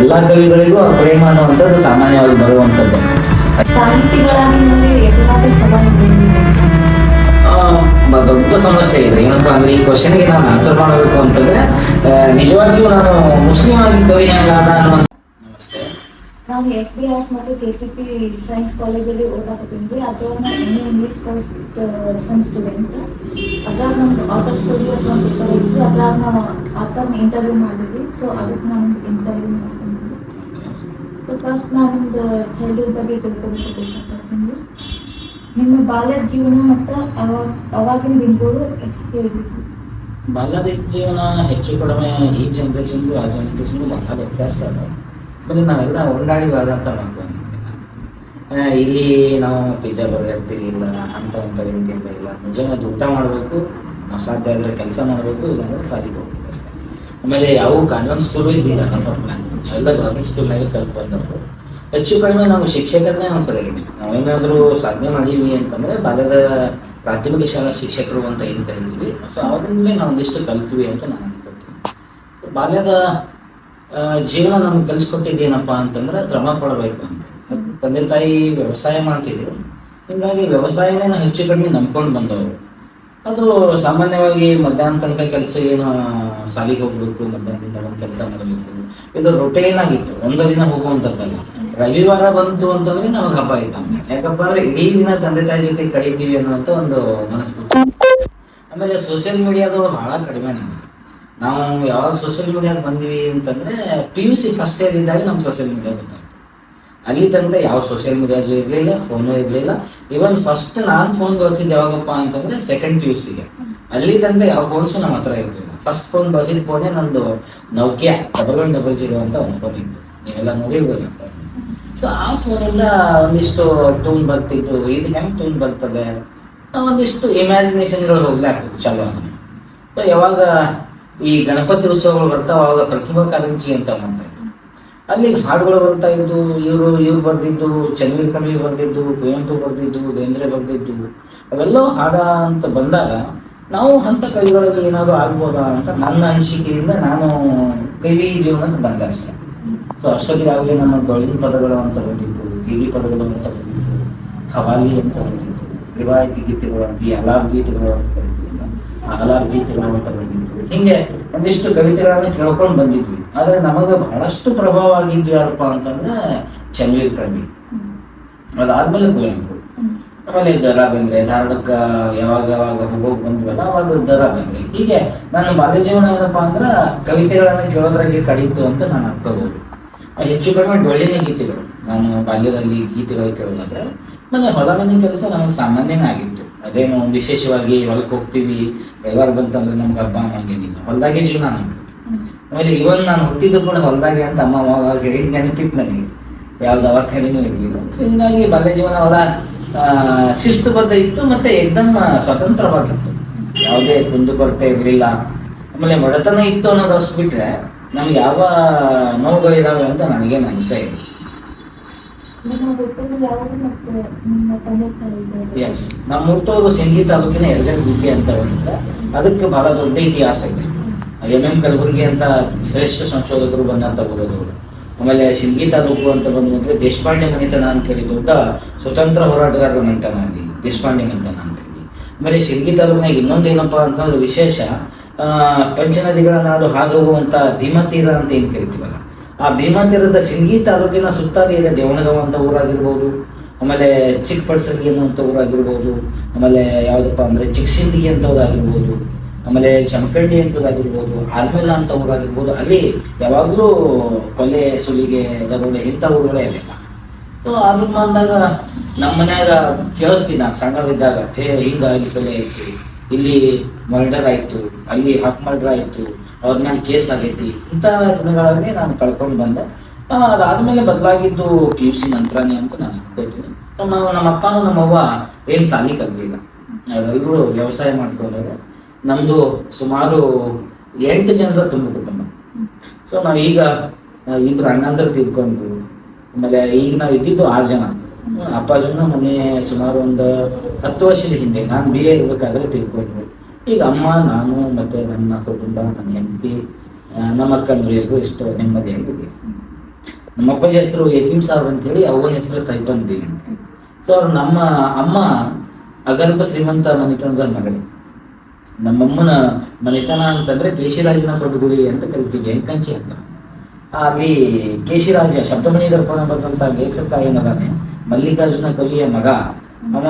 ಎಲ್ಲ ಕವಿಗಳಿಗೂ ಆ ಪ್ರೇಮ ಅನ್ನುವಂಥದ್ದು ಸಾಮಾನ್ಯವಾಗಿ ಬರುವಂಥದ್ದು. ಸಾಹಿತಿಗಳಾಗಿ ನಿಮಗೆ ಎದುರಾದ ಸವಾಲು ದೊಡ್ಡ ಸಮಸ್ಯೆ ಇದೆ. ಏನಪ್ಪಾ ಅಂದ್ರೆ ಈ ಕ್ವಶನ್ಗೆ ನಾನು ಆನ್ಸರ್ ಮಾಡಬೇಕು ಅಂತಂದ್ರೆ ನಿಜವಾಗಿಯೂ ನಾನು ಮುಸ್ಲಿಂ ಆಗಿ ಕವಿ ಹೆಂಗಾದ ಅನ್ನುವಂಥ. ನಮಸ್ತೆ, ನಾನು SB ಮತ್ತು KCP ಸೈನ್ಸ್ ಕಾಲೇಜಲ್ಲಿ ಓದಾಕತ್ತೀನಿ. ಅದ್ರೊಳಗೆ ನಾನು MA English first sem student. ಅದ್ರಾಗ ನಮ್ದು ಆಥರ್ ಸ್ಟಡಿ ಅಂತ ಒಂದು ಪೇಪರ್ ಐತಿ. ಅದ್ರಾಗ ನಾವು ಆಥರ್ನ ಇಂಟರ್ವ್ಯೂ ಮಾಡಿದ್ವಿ. ಸೊ ಅದಕ್ಕೆ ನಾನು ಇಂಟರ್ವ್ಯೂ ಮಾಡ್ಕೊಂಡಿದ್ವಿ. ಸೊ ಫಸ್ಟ್ ನಾನು ನಿಮ್ದು ಚೈಲ್ಡ್ಹುಡ್ ಬಗ್ಗೆ ತಿಳ್ಕೊಬೇಕು ಇಷ್ಟಪಡ್ತೀನಿ. ನಿಮ್ಮ ಬಾಲ್ಯದ ಜೀವನ ಮತ್ತು ಅವಾಗಿನ ದಿನಗಳು ಹೇಳಬೇಕು. ಬಾಲ್ಯದ ಜೀವನ ಹೆಚ್ಚು ಕಡಿಮೆ ಈ ಜನ್ರೇಷನ್ಗೂ ಆ ಜನ್ರೇಷನ್ಗೂ ಬಹಳ ವ್ಯತ್ಯಾಸ ಅದ. ಬರೀ ನಾವೆಲ್ಲ ಹೊಂದಾಡಿ ಬಾದಂತ ಮಾಡ್ತೀವಿ. ಇಲ್ಲಿ ನಾವು ಪಿಜ್ಜಾ ಬರ್ಗರ್ ಇಲ್ಲ ಅಂಥವಂಥವೇನಿಲ್ಲ. ಇಲ್ಲ ಮುಂಜಾನೆ ಊಟ ಮಾಡಬೇಕು, ನಾವು ಸಾಧ್ಯ ಆದರೆ ಕೆಲಸ ಮಾಡಬೇಕು, ಇಲ್ಲಾಂದ್ರೆ ಸಾಲಿಗೆ ಹೋಗ್ಬೇಕು ಅಷ್ಟೇ. ಆಮೇಲೆ ಯಾವ ಕಾನ್ವೆಂಟ್ ಸ್ಕೂಲು ಇದ್ದಿಲ್ಲ ನಮ್ಮ ನಾವೆಲ್ಲ ಗೌರ್ಮೆಂಟ್ ಸ್ಕೂಲ್ನಾಗೆ ಕಲ್ತು ಬಂದವರು. ಹೆಚ್ಚು ಕಡಿಮೆ ನಾವು ಶಿಕ್ಷಕರನ್ನೇ ನಾವು ಕರೆಯಿದ್ವಿ. ನಾವೇನಾದರೂ ಸಾಧನೆ ಮಾಡೀವಿ ಅಂತಂದರೆ ಬಾಲ್ಯದ ಪ್ರಾಥಮಿಕ ಶಾಲಾ ಶಿಕ್ಷಕರು ಅಂತ ಏನು ಕರಿತೀವಿ. ಸೊ ಅವರಿಂದಲೇ ನಾವು ಒಂದಿಷ್ಟು ಕಲ್ತೀವಿ ಅಂತ ನಾನು ಅನ್ಕೊಳ್ತೀನಿ. ಬಾಲ್ಯದ ಜೀವನ ನಮ್ಗೆ ಕಲಿಸ್ಕೊಟ್ಟಿದ್ದೇನಪ್ಪ ಅಂತಂದ್ರೆ ಶ್ರಮ ಪಡಬೇಕು ಅಂತ. ತಂದೆ ತಾಯಿ ವ್ಯವಸಾಯ ಮಾಡ್ತಿದ್ರು, ಹೀಗಾಗಿ ವ್ಯವಸಾಯನೇ ನಾವು ಹೆಚ್ಚು ಕಡಿಮೆ ನಂಬ್ಕೊಂಡು ಬಂದವರು. ಅದು ಸಾಮಾನ್ಯವಾಗಿ ಮಧ್ಯಾಹ್ನ ತನಕ ಕೆಲಸ ಏನು ಸಾಲಿಗೆ ಹೋಗ್ಬೇಕು, ಮಧ್ಯಾಹ್ನದಿಂದ ಒಂದು ಕೆಲಸ ಮಾಡಬೇಕು, ಇದು ರೊಟೀನ್ ಆಗಿತ್ತು. ಒಂದು ದಿನ ಹೋಗುವಂಥದ್ದಲ್ಲ. ರವಿವಾರ ಬಂತು ಅಂತಂದ್ರೆ ನಮಗೆ ಹಬ್ಬ ಇದ್ದಂಗೆ. ಯಾಕಪ್ಪ ಅಂದ್ರೆ ಇಡೀ ದಿನ ತಂದೆ ತಾಯಿ ಜೊತೆ ಕಳೀತೀವಿ ಅನ್ನುವಂಥ ಒಂದು ಮನಸ್ಥಿತಿ. ಆಮೇಲೆ ಸೋಷಿಯಲ್ ಮೀಡಿಯಾದೊಳಗೆ ಬಹಳ ಕಡಿಮೆ ನಮಗೆ. ನಾವು ಯಾವಾಗ ಸೋಷಿಯಲ್ ಮೀಡಿಯಾಗೆ ಬಂದ್ವಿ ಅಂತಂದ್ರೆ PUC ಫಸ್ಟ್ ಇಯರ್ ಇದ್ದಾಗ ನಮ್ಗೆ ಸೋಷಿಯಲ್ ಮೀಡಿಯಾ ಗೊತ್ತಾಯ್ತು. ಅಲ್ಲಿ ತನಕ ಯಾವ ಸೋಷಿಯಲ್ ಮೀಡಿಯಾಸು ಇರಲಿಲ್ಲ, ಫೋನು ಇರಲಿಲ್ಲ. ಇವನ್ ಫಸ್ಟ್ ನಾನು ಫೋನ್ ಬಳಸಿದ್ದು ಯಾವಾಗಪ್ಪ ಅಂತಂದ್ರೆ ಸೆಕೆಂಡ್ PUCಗೆ. ಅಲ್ಲಿ ತನಕ ಯಾವ ಫೋನ್ಸು ನಮ್ಮ ಹತ್ರ ಇರಲಿಲ್ಲ. ಫಸ್ಟ್ ಫೋನ್ ಬಳಸಿದ ಫೋನೇ ನಂದು Nokia 1100 ಅಂತ ಒಂದು ಫೋನ್ ಇತ್ತು. ನೀವೆಲ್ಲ ನೋಡಿರ್ಬೇಕಪ್ಪ. ಸೊ ಆ ಫೋನಿಂದ ಒಂದಿಷ್ಟು ಟೂನ್ ಬರ್ತಿತ್ತು. ಇದು ಹೆಂಗೆ ಟೂನ್ ಬರ್ತದೆ, ಒಂದಿಷ್ಟು ಇಮ್ಯಾಜಿನೇಷನ್ಗಳು ಹೋಗ್ಲಾಗ್ತದೆ ಚಲೋ ಅದನ್ನು. ಸೊ ಯಾವಾಗ ಈ ಗಣಪತಿ ಉತ್ಸವಗಳು ಬರ್ತಾವ ಅವಾಗ ಪ್ರತಿಭಾ ಕಾರಂಜಿ ಅಂತ ಮಾಡ್ತಾ ಇತ್ತು. ಅಲ್ಲಿ ಹಾಡುಗಳು ಬರ್ತಾ ಇದ್ದು, ಇವ್ರು ಬರೆದಿದ್ದು, ಚನ್ನವೀರ ಕವಿ ಬರೆದಿದ್ದು, ಕುವೆಂಪು ಬರೆದಿದ್ದು, ಬೇಂದ್ರೆ ಬರೆದಿದ್ದು, ಅವೆಲ್ಲವೂ ಹಾಡ ಅಂತ ಬಂದಾಗ ನಾವು ಅಂಥ ಕವಿಗಳಿಗೆ ಏನಾದರೂ ಆಗ್ಬೋದಾ ಅಂತ ನನ್ನ ಅನಿಸಿಕೆಯಿಂದ ನಾನು ಕವಿ ಜೀವನಕ್ಕೆ ಬಂದೆ ಅಷ್ಟೇ. ಸೊ ಅಷ್ಟೊತ್ತಿಗಾಗಲೇ ನಮ್ಮ ಡೊಳ್ಳಿನ ಪದಗಳು ಅಂತ ಬಂದಿದ್ದು, ಗಿರಿ ಪದಗಳು ಅಂತ ಬಂದಿದ್ದು, ಖವಾಲಿ ಅಂತ ಬಂದಿದ್ದು, ರಿವಾಯತಿ ಗೀತೆಗಳು ಅಂತ, ಈ ಅಲಾಬ್ ಗೀತೆಗಳು ಅಂತ ಬಂದಿದ್ದು, ಅಲಾಬ್ ಗೀತೆಗಳು ಅಂತ ಬಂದಿದ್ದು. ಹೀಗೆ ಒಂದಿಷ್ಟು ಕವಿತೆಗಳನ್ನು ಕೇಳ್ಕೊಂಡು ಬಂದಿದ್ವಿ. ಆದರೆ ನಮಗೆ ಬಹಳಷ್ಟು ಪ್ರಭಾವ ಆಗಿದ್ದು ಯಾರಪ್ಪ ಅಂತಂದ್ರೆ ಚನ್ನವೀರ ಕವಿ, ಅದಾದ್ಮೇಲೆ ಕುವೆಂಪು, ಆಮೇಲೆ ದ.ರಾ ಬೇಂದ್ರೆ. ಧಾರವಾಡಕ್ಕೆ ಯಾವಾಗ ಹೋಗಿ ಬಂದ್ವಲ್ಲ ಅವಾಗ ದ.ರಾ ಬೇಂದ್ರೆ. ಹೀಗೆ ನನ್ನ ಬಾಲ್ಯ ಜೀವನ ಏನಪ್ಪಾ ಅಂದ್ರೆ ಕವಿತೆಗಳನ್ನು ಕೇಳೋದ್ರಾಗೆ ಕಳೀತು ಅಂತ ನಾನು ಅನ್ಕೋಬಹುದು. ಹೆಚ್ಚು ಕಡಿಮೆ ಡೊಳ್ಳಿನ ಗೀತೆಗಳು ನಾನು ಬಾಲ್ಯದಲ್ಲಿ ಗೀತೆಗಳು ಕೇಳೋದಾದ್ರೆ. ಆಮೇಲೆ ಹೊಲ ಮನೆ ಕೆಲಸ ನಮಗೆ ಸಾಮಾನ್ಯನೇ ಆಗಿತ್ತು. ಅದೇನು ವಿಶೇಷವಾಗಿ ಹೊಲಕ್ಕೆ ಹೋಗ್ತೀವಿ, ರವಿವಾರ ಬಂತಂದ್ರೆ ನಮ್ಗೆ ಹಬ್ಬ ಅನ್ನೋಂಗೇನಿಲ್ಲ. ಹೊಲದಾಗೆ ಜೀವನ ನಮ್ಗೆ. ಆಮೇಲೆ ಇವನ್ ನಾನು ಹುಟ್ಟಿದ್ದು ಕೂಡ ಹೊಲದಾಗೆ ಅಂತ ಅಮ್ಮ ಅವಾಗ ಹೇಳಿದ ನೆನಪಿತ್ತು ನನಗೆ. ಯಾವ ದವಾಖಾನೆನೂ ಇರಲಿಲ್ಲ. ಸೊ ಹಿಂಗಾಗಿ ಬಾಲ್ಯ ಜೀವನ ಹೊಲ ಶಿಸ್ತುಬದ್ಧ ಇತ್ತು, ಮತ್ತೆ ಏಕದಮ್ ಸ್ವತಂತ್ರವಾಗಿತ್ತು. ಯಾವುದೇ ಕುಂದುಕೊರತೆ ಇರಲಿಲ್ಲ. ಆಮೇಲೆ ಬಡತನ ಇತ್ತು ಅನ್ನೋದು ಅಷ್ಟು ಬಿಟ್ರೆ ನಮ್ಗೆ ಯಾವ ನೋವುಗಳಿದಾವೆ ಅಂತ ನನಗೇನು ಅನಿಸೇ ಇಲ್ಲ. ಎಸ್, ನಮ್ಮ ಹುಟ್ಟೂರು ಸಿಂಗಿ ತಾಲೂಕಿನ ಯರಗನಗುಗ್ಗೆ ಅಂತ ಬಂದಿದೆ. ಅದಕ್ಕೆ ಬಹಳ ದೊಡ್ಡ ಇತಿಹಾಸ ಇದೆ. MM ಕಲಬುರ್ಗಿ ಅಂತ ಶ್ರೇಷ್ಠ ಸಂಶೋಧಕರು ಬಂದಂತ ಊರದವರು. ಆಮೇಲೆ ಸಿಂಗಿ ತಾಲೂಕು ಅಂತ ಬಂದ್ರೆ ದೇಶಪಾಂಡೆ ಮನೆತನ ಅಂತೇಳಿ ದೊಡ್ಡ ಸ್ವತಂತ್ರ ಹೋರಾಟಗಾರರ ಮನೆತನ ಅಲ್ಲಿ, ದೇಶಪಾಂಡೆ ಮನೆತನ ಅಂತೇಳಿ. ಆಮೇಲೆ ಸಿಂಗಿ ತಾಲೂಕಿನಾಗ ಇನ್ನೊಂದೇನಪ್ಪ ಅಂತಂದ್ರೆ ವಿಶೇಷ, ಪಂಚನದಿಗಳ ನಾಡು ಹಾದು ಹೋಗುವಂಥ ಭೀಮತೀರ ಅಂತ ಏನು ಕರಿತೀವಲ್ಲ, ಆ ಭೀಮತೀರದ ಸಿಂಗಿ ತಾಲೂಕಿನ ಸುತ್ತಾಲಿಯ ದೇವಣಗಾಂವ್ ಅಂತ ಊರಾಗಿರ್ಬೋದು, ಆಮೇಲೆ ಚಿಕ್ಕಪಳ್ಸಗಿ ಅನ್ನುವಂಥ ಊರಾಗಿರ್ಬೋದು, ಆಮೇಲೆ ಯಾವುದಪ್ಪ ಅಂದರೆ ಚಿಕ್ಕಸಿಂದಗಿ ಅಂತವ್ರಾಗಿರ್ಬೋದು, ಆಮೇಲೆ ಚಮಕಂಡಿ ಅಂತದಾಗಿರ್ಬೋದು, ಆಲ್ಮೇಲ ಅಂತ ಊರಾಗಿರ್ಬೋದು. ಅಲ್ಲಿ ಯಾವಾಗಲೂ ಕೊಲೆ, ಸುಲಿಗೆ, ದರೋಡೆ ಇಂಥ ಊರುಗಳೇ ಇರಲಿಲ್ಲ. ಸೊ ಅದ್ರ ಬಂದಾಗ ನಮ್ಮ ಮನ್ಯಾಗ ಕೇಳಿಸ್ತೀನಿ ನಾನು ಸಣ್ಣವಿದ್ದಾಗ, ಹಿಂಗೆ ಇಲ್ಲಿ ಕೊಲೆ ಆಯಿತು, ಇಲ್ಲಿ ಮರ್ಡರ್ ಆಯಿತು, ಅಲ್ಲಿ ಹಕ್ ಮರ್ಡರ್ ಆಯಿತು, ಅವ್ರ ಮೇಲೆ ಕೇಸ್ ಆಗೈತಿ. ಇಂಥ ದಿನಗಳಲ್ಲಿ ನಾನು ಕಳ್ಕೊಂಡು ಬಂದೆ. ಅದಾದಮೇಲೆ ಬದಲಾಗಿದ್ದು PUC ನಂತರನೇ ಅಂತ ನಾನು ಅನ್ಕೋತೀನಿ. ನಮ್ಮ ಅಪ್ಪನೂ ನಮ್ಮವ್ವ ಏನು ಸಾಲಿ ಕಲಿಲ್ಲ, ಅವರೆಲ್ಲರೂ ವ್ಯವಸಾಯ ಮಾಡ್ಕೊಂಡ್ರೆ. ನಮ್ಮದು ಸುಮಾರು 8 ಜನರ ತುಂಬ ಕುಟುಂಬ. ಸೊ ನಾವೀಗ ಇಬ್ಬರು ಅಣ್ಣಂದ್ರೆ ತಿಳ್ಕೊಂಡ್ರು. ಆಮೇಲೆ ಈಗ ನಾವು ಇದ್ದಿದ್ದು 6 ಜನ. ಅಪ್ಪಾಜಿನೂ ಮೊನ್ನೆ ಸುಮಾರು ಒಂದು 10 ವರ್ಷದ ಹಿಂದೆ ನಾನು BA ಇರ್ಬೇಕಾದ್ರೆ ತಿಳ್ಕೊಂಡ್ರು. ಈಗ ಅಮ್ಮ, ನಾನು ಮತ್ತು ನನ್ನ ಕುಟುಂಬ, ನನ್ನ ಹೆಂಡತಿ, ನಮ್ಮ ಅಕ್ಕಂದ್ರು ಎಲ್ಲರೂ ಇಷ್ಟು ನೆಮ್ಮದಿಯಾಗಿದೆ. ನಮ್ಮ ಅಪ್ಪಾಜಿ ಹೆಸರು ಯತೀಮ್ ಸಾಹೇಬ್ ಅಂತೇಳಿ, ಅವನ ಹೆಸರು ಸೈಪನ್ ಬಿ ಅಂತ. ಸೊ ಅವ್ರು ನಮ್ಮ ಅಮ್ಮ ಅಗರ್ಭ ಶ್ರೀಮಂತ ಮನೆತನದ ಮಗಳೇ. ನಮ್ಮಮ್ಮನ ಮನೆತನ ಅಂತಂದ್ರೆ ಕೇಶಿರಾಜನ ಪಡುಗುಳಿ ಅಂತ ಕರಿತೀವಿ, ಎಂಕಂಚಿ ಅಂತ. ಅಲ್ಲಿ ಕೇಶಿರಾಜ ಶಬ್ದಮಣಿ ದರ್ಪಣ ಬರೆದಂತ ಲೇಖಕ ಏನದಾನೆ, ಮಲ್ಲಿಕಾರ್ಜುನ ಕವಿಯ ಮಗ, ಅವ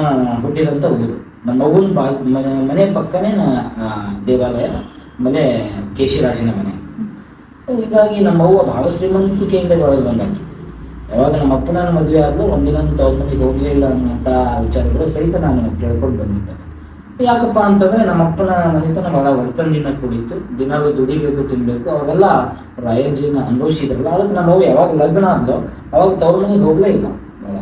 ಹುಟ್ಟಿದಂಥ ಊರು. ನಮ್ಮವ್ವನ ಮನೆ ಪಕ್ಕನೇ ದೇವಾಲಯ, ಮನೆ ಕೇಶಿರಾಜನ ಮನೆ. ಹೀಗಾಗಿ ನಮ್ಮವ್ವ ಬಹಳ ಶ್ರೀಮಂತಿಕೆಯಿಂದ ಬೆಳೆದು ಬಂದಾಯ್ತು. ಯಾವಾಗ ನಮ್ಮ ಅಪ್ಪನ ಮದುವೆ ಆದ್ರೂ ಒಂದಿನ ತವ್ರ ಮನೆಗೆ ಹೋಗಲಿಲ್ಲ ಅನ್ನೋಂಥ ವಿಚಾರಗಳು ಸಹಿತ ನಾನು ಕೇಳ್ಕೊಂಡು ಬಂದಿದ್ದೆ. ಯಾಕಪ್ಪ ಅಂತಂದ್ರೆ ನಮ್ಮ ಅಪ್ಪನ ಮನೆತನ ಬಹಳ ವರ್ತನದಿಂದ ಕೂಡಿತ್ತು, ದಿನಾಲು ದುಡಿಬೇಕು, ತಿನ್ಬೇಕು, ಅವಾಗೆಲ್ಲ ರಾಯಲ್ ಜೀವನ ಅನುಭವಿಸಿದ್ರಲ್ಲ. ಅದಕ್ಕೆ ನಮ್ಮವ್ವ ಯಾವಾಗ ಲಗ್ನ ಆದ್ಲು ಅವಾಗ ತವ್ರ ಮನೆಗೆ ಹೋಗ್ಲೇ ಇಲ್ಲ ಬಹಳ.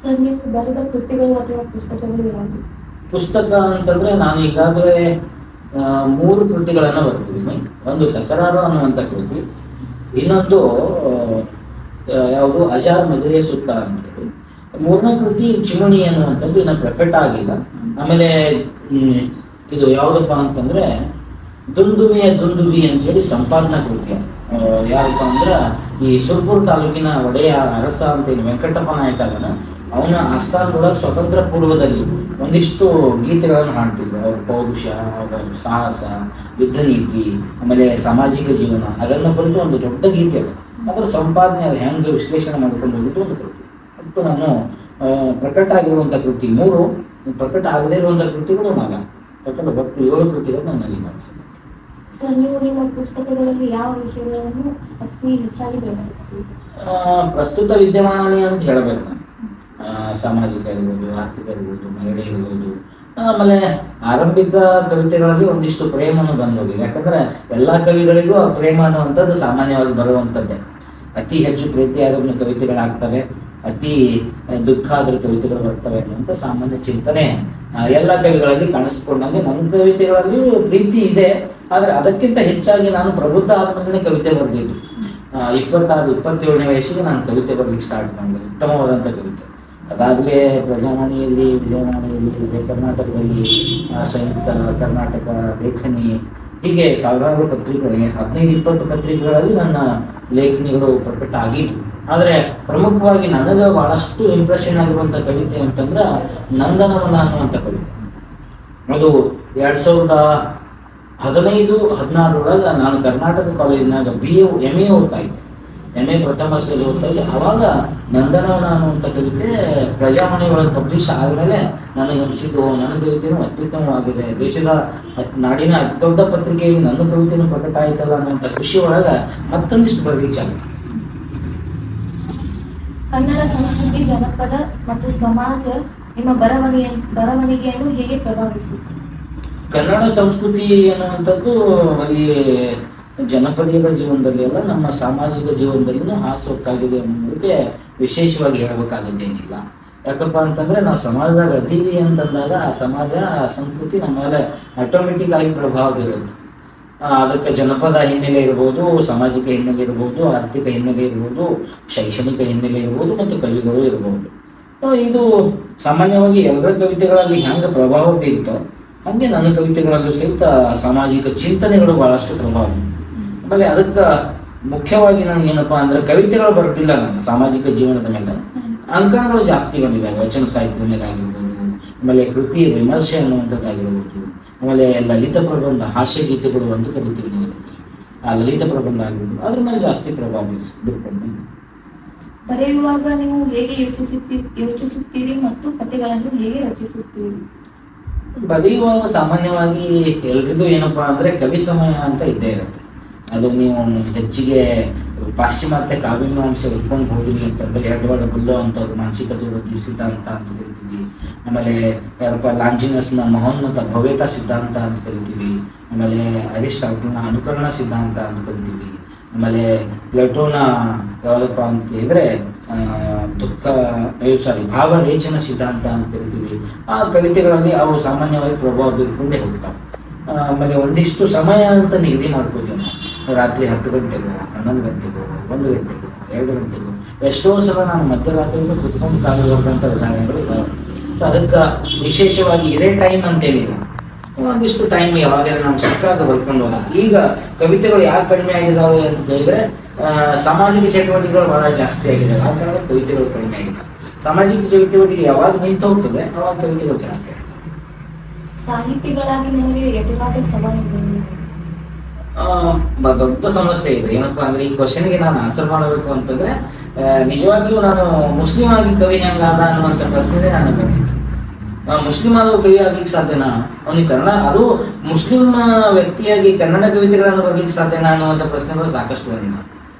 ಸರ್, ನೀವು ಬರೆದ ಕೃತಿಗಳು ಅಥವಾ ಪುಸ್ತಕಗಳು ಯಾವುದು? ಪುಸ್ತಕ ಅಂತಂದ್ರೆ ನಾನು ಈಗಾಗಲೇ 3 ಕೃತಿಗಳನ್ನು ಬರ್ತಿದ್ದೀನಿ. ಒಂದು ತಕರಾರು ಅನ್ನುವಂಥ ಕೃತಿ, ಇನ್ನೊಂದು ಯಾವುದು ಅಜಾರ್ ಮದುವೆ ಸುತ್ತ ಅಂತೇಳಿ, 3ನೇ ಕೃತಿ ಚಿಮಣಿ ಅನ್ನುವಂಥದ್ದು ಇನ್ನು ಪ್ರಕಟ ಆಗಿಲ್ಲ. ಆಮೇಲೆ ಇದು ಯಾವುದಪ್ಪ ಅಂತಂದ್ರೆ ದುಂದುವಿಯ ದುಂದುವಿ ಅಂತೇಳಿ ಸಂಪಾದನಾ ಕೃತ್ಯ. ಯಾರಪ್ಪ ಅಂದ್ರೆ ಈ ಸುರ್ಪುರ್ ತಾಲೂಕಿನ ಒಡೆಯ ಅರಸ ಅಂತೇಳಿ ವೆಂಕಟಪ್ಪ ನಾಯಕ ಅದನ್ನ, ಅವನ ಆಸ್ಥಾನದೊಳಗೆ ಸ್ವತಂತ್ರ ಪೂರ್ವದಲ್ಲಿ ಒಂದಿಷ್ಟು ಗೀತೆಗಳನ್ನು ಹಾಡ್ತಿದ್ರು. ಅವ್ರ ಪೌರುಷ, ಅವರ ಸಾಹಸ, ಯುದ್ಧ ನೀತಿ, ಆಮೇಲೆ ಸಾಮಾಜಿಕ ಜೀವನ, ಅದನ್ನು ಕುರಿತು ಒಂದು ದೊಡ್ಡ ಗೀತೆ ಅದು. ಅದರ ಸಂಪಾದನೆ ಅದು ಹೆಂಗೆ ವಿಶ್ಲೇಷಣೆ ಮಾಡ್ಕೊಂಡು ಹೋಗಿದ್ದು ಒಂದು ಕೃತಿ. ಮತ್ತು ನಾನು ಪ್ರಕಟ ಆಗಿರುವಂಥ ಕೃತಿ 3, ಪ್ರಕಟ ಆಗದೇ ಇರುವಂಥ ಕೃತಿಗಳು 4, ಒಟ್ಟು 7 ಕೃತಿಗಳು ನನ್ನಲ್ಲಿ ಮಾಡಿಸಿದೆ. ಸರ್, ನೀವು ನಿಮ್ಮ ಪುಸ್ತಕಗಳಲ್ಲಿ ಯಾವ ವಿಷಯಗಳನ್ನು ಅತಿ ಹೆಚ್ಚಾಗಿ ಬೆಳೆಸುತ್ತೀರಿ? ಪ್ರಸ್ತುತ ವಿದ್ಯಮಾನ ಅಂತ ಹೇಳಬೇಕು ನಾನು. ಸಾಮಾಜಿಕ ಇರ್ಬೋದು, ಆರ್ಥಿಕ ಇರ್ಬೋದು, ಮಹಿಳೆ ಇರ್ಬೋದು. ಆಮೇಲೆ ಆರಂಭಿಕ ಕವಿತೆಗಳಲ್ಲಿ ಒಂದಿಷ್ಟು ಪ್ರೇಮನು ಬಂದೋಗಿದೆ. ಯಾಕಂದ್ರೆ ಎಲ್ಲ ಕವಿಗಳಿಗೂ ಆ ಪ್ರೇಮ ಅನ್ನುವಂಥದ್ದು ಸಾಮಾನ್ಯವಾಗಿ ಬರುವಂಥದ್ದೇ. ಅತಿ ಹೆಚ್ಚು ಪ್ರೀತಿ ಆದ್ರೂ ಕವಿತೆಗಳಾಗ್ತವೆ, ಅತಿ ದುಃಖ ಆದ್ರೂ ಕವಿತೆಗಳು ಬರ್ತವೆ ಅನ್ನುವಂಥ ಸಾಮಾನ್ಯ ಚಿಂತನೆ ಎಲ್ಲ ಕವಿಗಳಲ್ಲಿ ಕಾಣಿಸ್ಕೊಂಡಂಗೆ ನನ್ನ ಕವಿತೆಗಳಲ್ಲಿ ಪ್ರೀತಿ ಇದೆ. ಆದರೆ ಅದಕ್ಕಿಂತ ಹೆಚ್ಚಾಗಿ ನಾನು ಪ್ರಬುದ್ಧ ಆದ್ಮೇಲೆ ಕವಿತೆ ಬರೆದಿದ್ದು. 26-27ನೇ ವಯಸ್ಸಿಗೆ ನಾನು ಕವಿತೆ ಬರಲಿಕ್ಕೆ ಸ್ಟಾರ್ಟ್ ಮಾಡಿದೆ, ಉತ್ತಮವಾದಂಥ ಕವಿತೆ. ಅದಾಗಲೇ ಪ್ರಜಾವಾಣಿಯಲ್ಲಿ, ವಿಜಯವಾಣಿಯಲ್ಲಿ, ವಿಜಯ ಕರ್ನಾಟಕದಲ್ಲಿ, ಸಂಯುಕ್ತ ಕರ್ನಾಟಕ, ಲೇಖನಿ, ಹೀಗೆ ಸಾವಿರಾರು ಪತ್ರಿಕೆಗಳಿಗೆ 15-20 ಪತ್ರಿಕೆಗಳಲ್ಲಿ ನನ್ನ ಲೇಖನಿಗಳು ಪ್ರಕಟ ಆಗಿತ್ತು. ಆದರೆ ಪ್ರಮುಖವಾಗಿ ನನಗೆ ಬಹಳಷ್ಟು ಇಂಪ್ರೆಷನ್ ಆಗಿರುವಂಥ ಕವಿತೆ ಅಂತಂದ್ರೆ ನಂದನವನ ಅನ್ನುವಂಥ ಕವಿತೆ. ಅದು 2015-16 ನಾನು ಕರ್ನಾಟಕ ಕಾಲೇಜಿನಾಗ MA ಓದ್ತಾ ಇದ್ದೆ. MA ಪ್ರಥಮ ವರ್ಷದಲ್ಲಿ ಓದ್ತಾ ಇದ್ದೆ. ಆವಾಗ ನಂದನವನ ಅನ್ನುವಂಥ ಕವಿತೆ ಪ್ರಜಾವಾಣಿ ಒಳಗೆ ಪಬ್ಲಿಷ್ ಆದಮೇಲೆ ನನಗೆ ಅನಿಸಿದ್ದು, ನನ್ನ ಕವಿತೆನೂ ಅತ್ಯುತ್ತಮವಾಗಿದೆ, ದೇಶದ ನಾಡಿನ ಅತಿ ದೊಡ್ಡ ಪತ್ರಿಕೆಯಲ್ಲಿ ನನ್ನ ಕವಿತೆನೂ ಪ್ರಕಟ ಆಯ್ತಲ್ಲ ಅನ್ನುವಂಥ ಖುಷಿ ಒಳಗೆ ಮತ್ತೊಂದಿಷ್ಟು ಬರಲಿಕ್ಕೆ ಚಾಲು. ಕನ್ನಡ ಸಂಸ್ಕೃತಿ, ಜನಪದ ಮತ್ತು ಸಮಾಜ ನಿಮ್ಮ ಬರವಣಿಗೆಯನ್ನು ಹೇಗೆ ಪ್ರಭಾವಿಸಿತು? ಕನ್ನಡ ಸಂಸ್ಕೃತಿ ಅನ್ನುವಂಥದ್ದು ಬರೀ ಜನಪದೀಯ ಜೀವನದಲ್ಲಿ ಅಲ್ಲ, ನಮ್ಮ ಸಾಮಾಜಿಕ ಜೀವನದಲ್ಲಿನೂ ಹಾಸೊಕ್ಕಾಗಿದೆ ಅನ್ನೋದಕ್ಕೆ ವಿಶೇಷವಾಗಿ ಹೇಳಬೇಕಾದದ್ದೇನಿಲ್ಲ. ಯಾಕಪ್ಪ ಅಂತಂದ್ರೆ ನಾವು ಸಮಾಜದಾಗ ಅದ್ದೀವಿ ಅಂತಂದಾಗ ಆ ಸಮಾಜ, ಆ ಸಂಸ್ಕೃತಿ ನಮ್ಮ ಮೇಲೆ ಆಟೋಮೆಟಿಕ್ ಆಗಿ ಪ್ರಭಾವ ಬೀರುತ್ತೆ. ಅದಕ್ಕೆ ಜನಪದ ಹಿನ್ನೆಲೆ ಇರ್ಬೋದು, ಸಾಮಾಜಿಕ ಹಿನ್ನೆಲೆ ಇರ್ಬೋದು, ಆರ್ಥಿಕ ಹಿನ್ನೆಲೆ ಇರ್ಬೋದು, ಶೈಕ್ಷಣಿಕ ಹಿನ್ನೆಲೆ ಇರ್ಬೋದು, ಮತ್ತು ಕವಿಗಳು ಇರ್ಬೋದು. ಇದು ಸಾಮಾನ್ಯವಾಗಿ ಎಲ್ಲರ ಕವಿತೆಗಳಲ್ಲಿ ಹೆಂಗೆ ಪ್ರಭಾವ ಬೀರುತ್ತೋ ಹಾಗೆ ನನ್ನ ಕವಿತೆಗಳಲ್ಲೂ ಸಹಿತ ಸಾಮಾಜಿಕ ಚಿಂತನೆಗಳು ಬಹಳಷ್ಟು ಪ್ರಭಾವ. ಆಮೇಲೆ ಅದಕ್ಕೆ ಮುಖ್ಯವಾಗಿ ನನಗೆ ಏನಪ್ಪ ಅಂದ್ರೆ ಕವಿತೆಗಳು ಬರ್ತಿಲ್ಲ, ನಾನು ಸಾಮಾಜಿಕ ಜೀವನದ ಮೇಲೆ ಅಂಕಣಗಳು ಜಾಸ್ತಿ ಬಂದಿದ್ದಾವೆ. ವಚನ ಸಾಹಿತ್ಯದ ಮೇಲೆ ಆಗಿರ್ಬೋದು, ಆಮೇಲೆ ಕೃತಿ ವಿಮರ್ಶೆ ಅನ್ನುವಂಥದ್ದಾಗಿರ್ಬೋದು, ಆಮೇಲೆ ಲಲಿತ ಪ್ರಬಂಧ, ಹಾಸ್ಯ ಗೀತೆಗಳು ಒಂದು ಕರಿತೀವಿ ಅದಕ್ಕೆ, ಆ ಲಲಿತ ಪ್ರಬಂಧ ಆಗಿರ್ಬೋದು, ಅದ್ರ ಮೇಲೆ ಜಾಸ್ತಿ ಪ್ರಭಾವ ಬೀರ್ಕೊಂಡು. ಬರೆಯುವಾಗ ನೀವು ಹೇಗೆ ಯೋಚಿಸುತ್ತೀರಿ ಮತ್ತು ಕಥೆಗಳನ್ನು ಹೇಗೆ ರಚಿಸುತ್ತೀರಿ? ಬರೆಯುವಾಗ ಸಾಮಾನ್ಯವಾಗಿ ಎಲ್ರಿಗೂ ಏನಪ್ಪಾ ಅಂದ್ರೆ ಕವಿ ಸಮಯ ಅಂತ ಇದ್ದೇ ಇರುತ್ತೆ. ಅದು ನೀವು ಹೆಚ್ಚಿಗೆ ಪಾಶ್ಚಿಮಾತ್ಯ ಕಾವ್ಯಮೀಮಾಂಸ ಉಟ್ಕೊಂಡು ಹೋದ್ರಿ ಅಂತಂದ್ರೆ ಎಡ್ವರ್ಡ್ ಬುಲ್ಲೋ ಅಂತವ್ರು ಮಾನಸಿಕ ದುರ್ಗತಿ ಸಿದ್ಧಾಂತ ಅಂತ ಕರಿತೀವಿ. ಆಮೇಲೆ ಯಾರಪ್ಪ ಲಾಂಜಿನಸ್ನ ಮಹೋನ್ನತ ಭವ್ಯತಾ ಸಿದ್ಧಾಂತ ಅಂತ ಕರಿತೀವಿ. ಆಮೇಲೆ ಅರಿಸ್ಟಾಟಲ್ನ ಅನುಕರಣ ಸಿದ್ಧಾಂತ ಅಂತ ಕರಿತೀವಿ. ಆಮೇಲೆ ಪ್ಲೇಟೋನ ಯಾವ್ದಪ್ಪ ಅಂತ ಕೇಳಿದ್ರೆ ಭಾವರೇಚನ ಸಿದ್ಧಾಂತ ಅಂತ ಕರಿತೀವಿ. ಆ ಕವಿತೆಗಳಲ್ಲಿ ಅವು ಸಾಮಾನ್ಯವಾಗಿ ಪ್ರಭಾವ ಬೀರ್ಕೊಂಡೇ ಹೋಗ್ತಾವೆ. ಆಮೇಲೆ ಒಂದಿಷ್ಟು ಸಮಯ ಅಂತ ನಿಗದಿ ಮಾಡ್ಕೋತೀವಿ ನಾವು. ರಾತ್ರಿ 10 ಗಂಟೆಗೋ, 11 ಗಂಟೆಗೋ, 1 ಗಂಟೆಗೋ, 2 ಗಂಟೆಗೋ, ಎಷ್ಟೋ ಸಲ ನಾನು ಮಧ್ಯರಾತ್ರಿಗೂ ಕುತ್ಕೊಂಡು ಕಾಲು ಹೋದಂಥ ಉದಾಹರಣೆಗಳು ಇದ್ದಾವೆ. ಅದಕ್ಕೆ ವಿಶೇಷವಾಗಿ ಇದೇ ಟೈಮ್ ಅಂತೇನಿಲ್ಲ, ಒಂದಿಷ್ಟು ಟೈಮ್ ಯಾವಾಗ ನಾವು ಸಿಕ್ಕಾಗ ಬರ್ಕೊಂಡು ಹೋಗೋದು. ಈಗ ಕವಿತೆಗಳು ಯಾಕೆ ಕಡಿಮೆ ಆಗಿದ್ದಾವೆ ಅಂತ ಹೇಳಿದ್ರೆ ಸಾಮಾಜಿಕ ಚಟುವಟಿಕೆಗಳು ಬಹಳ ಜಾಸ್ತಿ ಆಗಿದೆ, ಆ ಕಾರಣ ಕವಿತೆಗಳು ಕಡಿಮೆ ಆಗಿದೆ. ಸಾಮಾಜಿಕ ಚಟುವಟಿಕೆ ಯಾವಾಗ ನಿಂತು ಹೋಗ್ತದೆ ಅವಾಗ ಕವಿತೆಗಳು ಜಾಸ್ತಿ ಆಗ್ತದೆ. ಸಾಹಿತಿಗಳಾಗಿ ನಿಮಗೆ ಎದುರಾದ ಸವಾಲುಗಳು? ದೊಡ್ಡ ಸಮಸ್ಯೆ ಇದೆ. ಏನಪ್ಪಾ ಅಂದ್ರೆ ಈ ಕ್ವಶನ್ಗೆ ನಾನು ಆನ್ಸರ್ ಮಾಡಬೇಕು ಅಂತಂದ್ರೆ ನಿಜವಾಗ್ಲೂ ನಾನು ಮುಸ್ಲಿಂ ಆಗಿ ಕವಿ ಹೆಂಗಾದ ಅನ್ನುವಂಥ ಪ್ರಶ್ನೆ ನಾನು ಬಂದಿತ್ತು. ಮುಸ್ಲಿಂ ಆದ ಕವಿ ಆಗ್ಲಿಕ್ಕೆ ಸಾಧ್ಯನಾ, ಅವನಿಗೆ ಕನ್ನಡ, ಅದು ಮುಸ್ಲಿಂ ವ್ಯಕ್ತಿಯಾಗಿ ಕನ್ನಡ ಕವಿತೆಗಳನ್ನು ಬರ್ಲಿಕ್ಕೆ ಸಾಧ್ಯನಾ ಅನ್ನುವಂಥ ಪ್ರಶ್ನೆಗಳು ಸಾಕಷ್ಟು ಬಂದಿಲ್ಲ.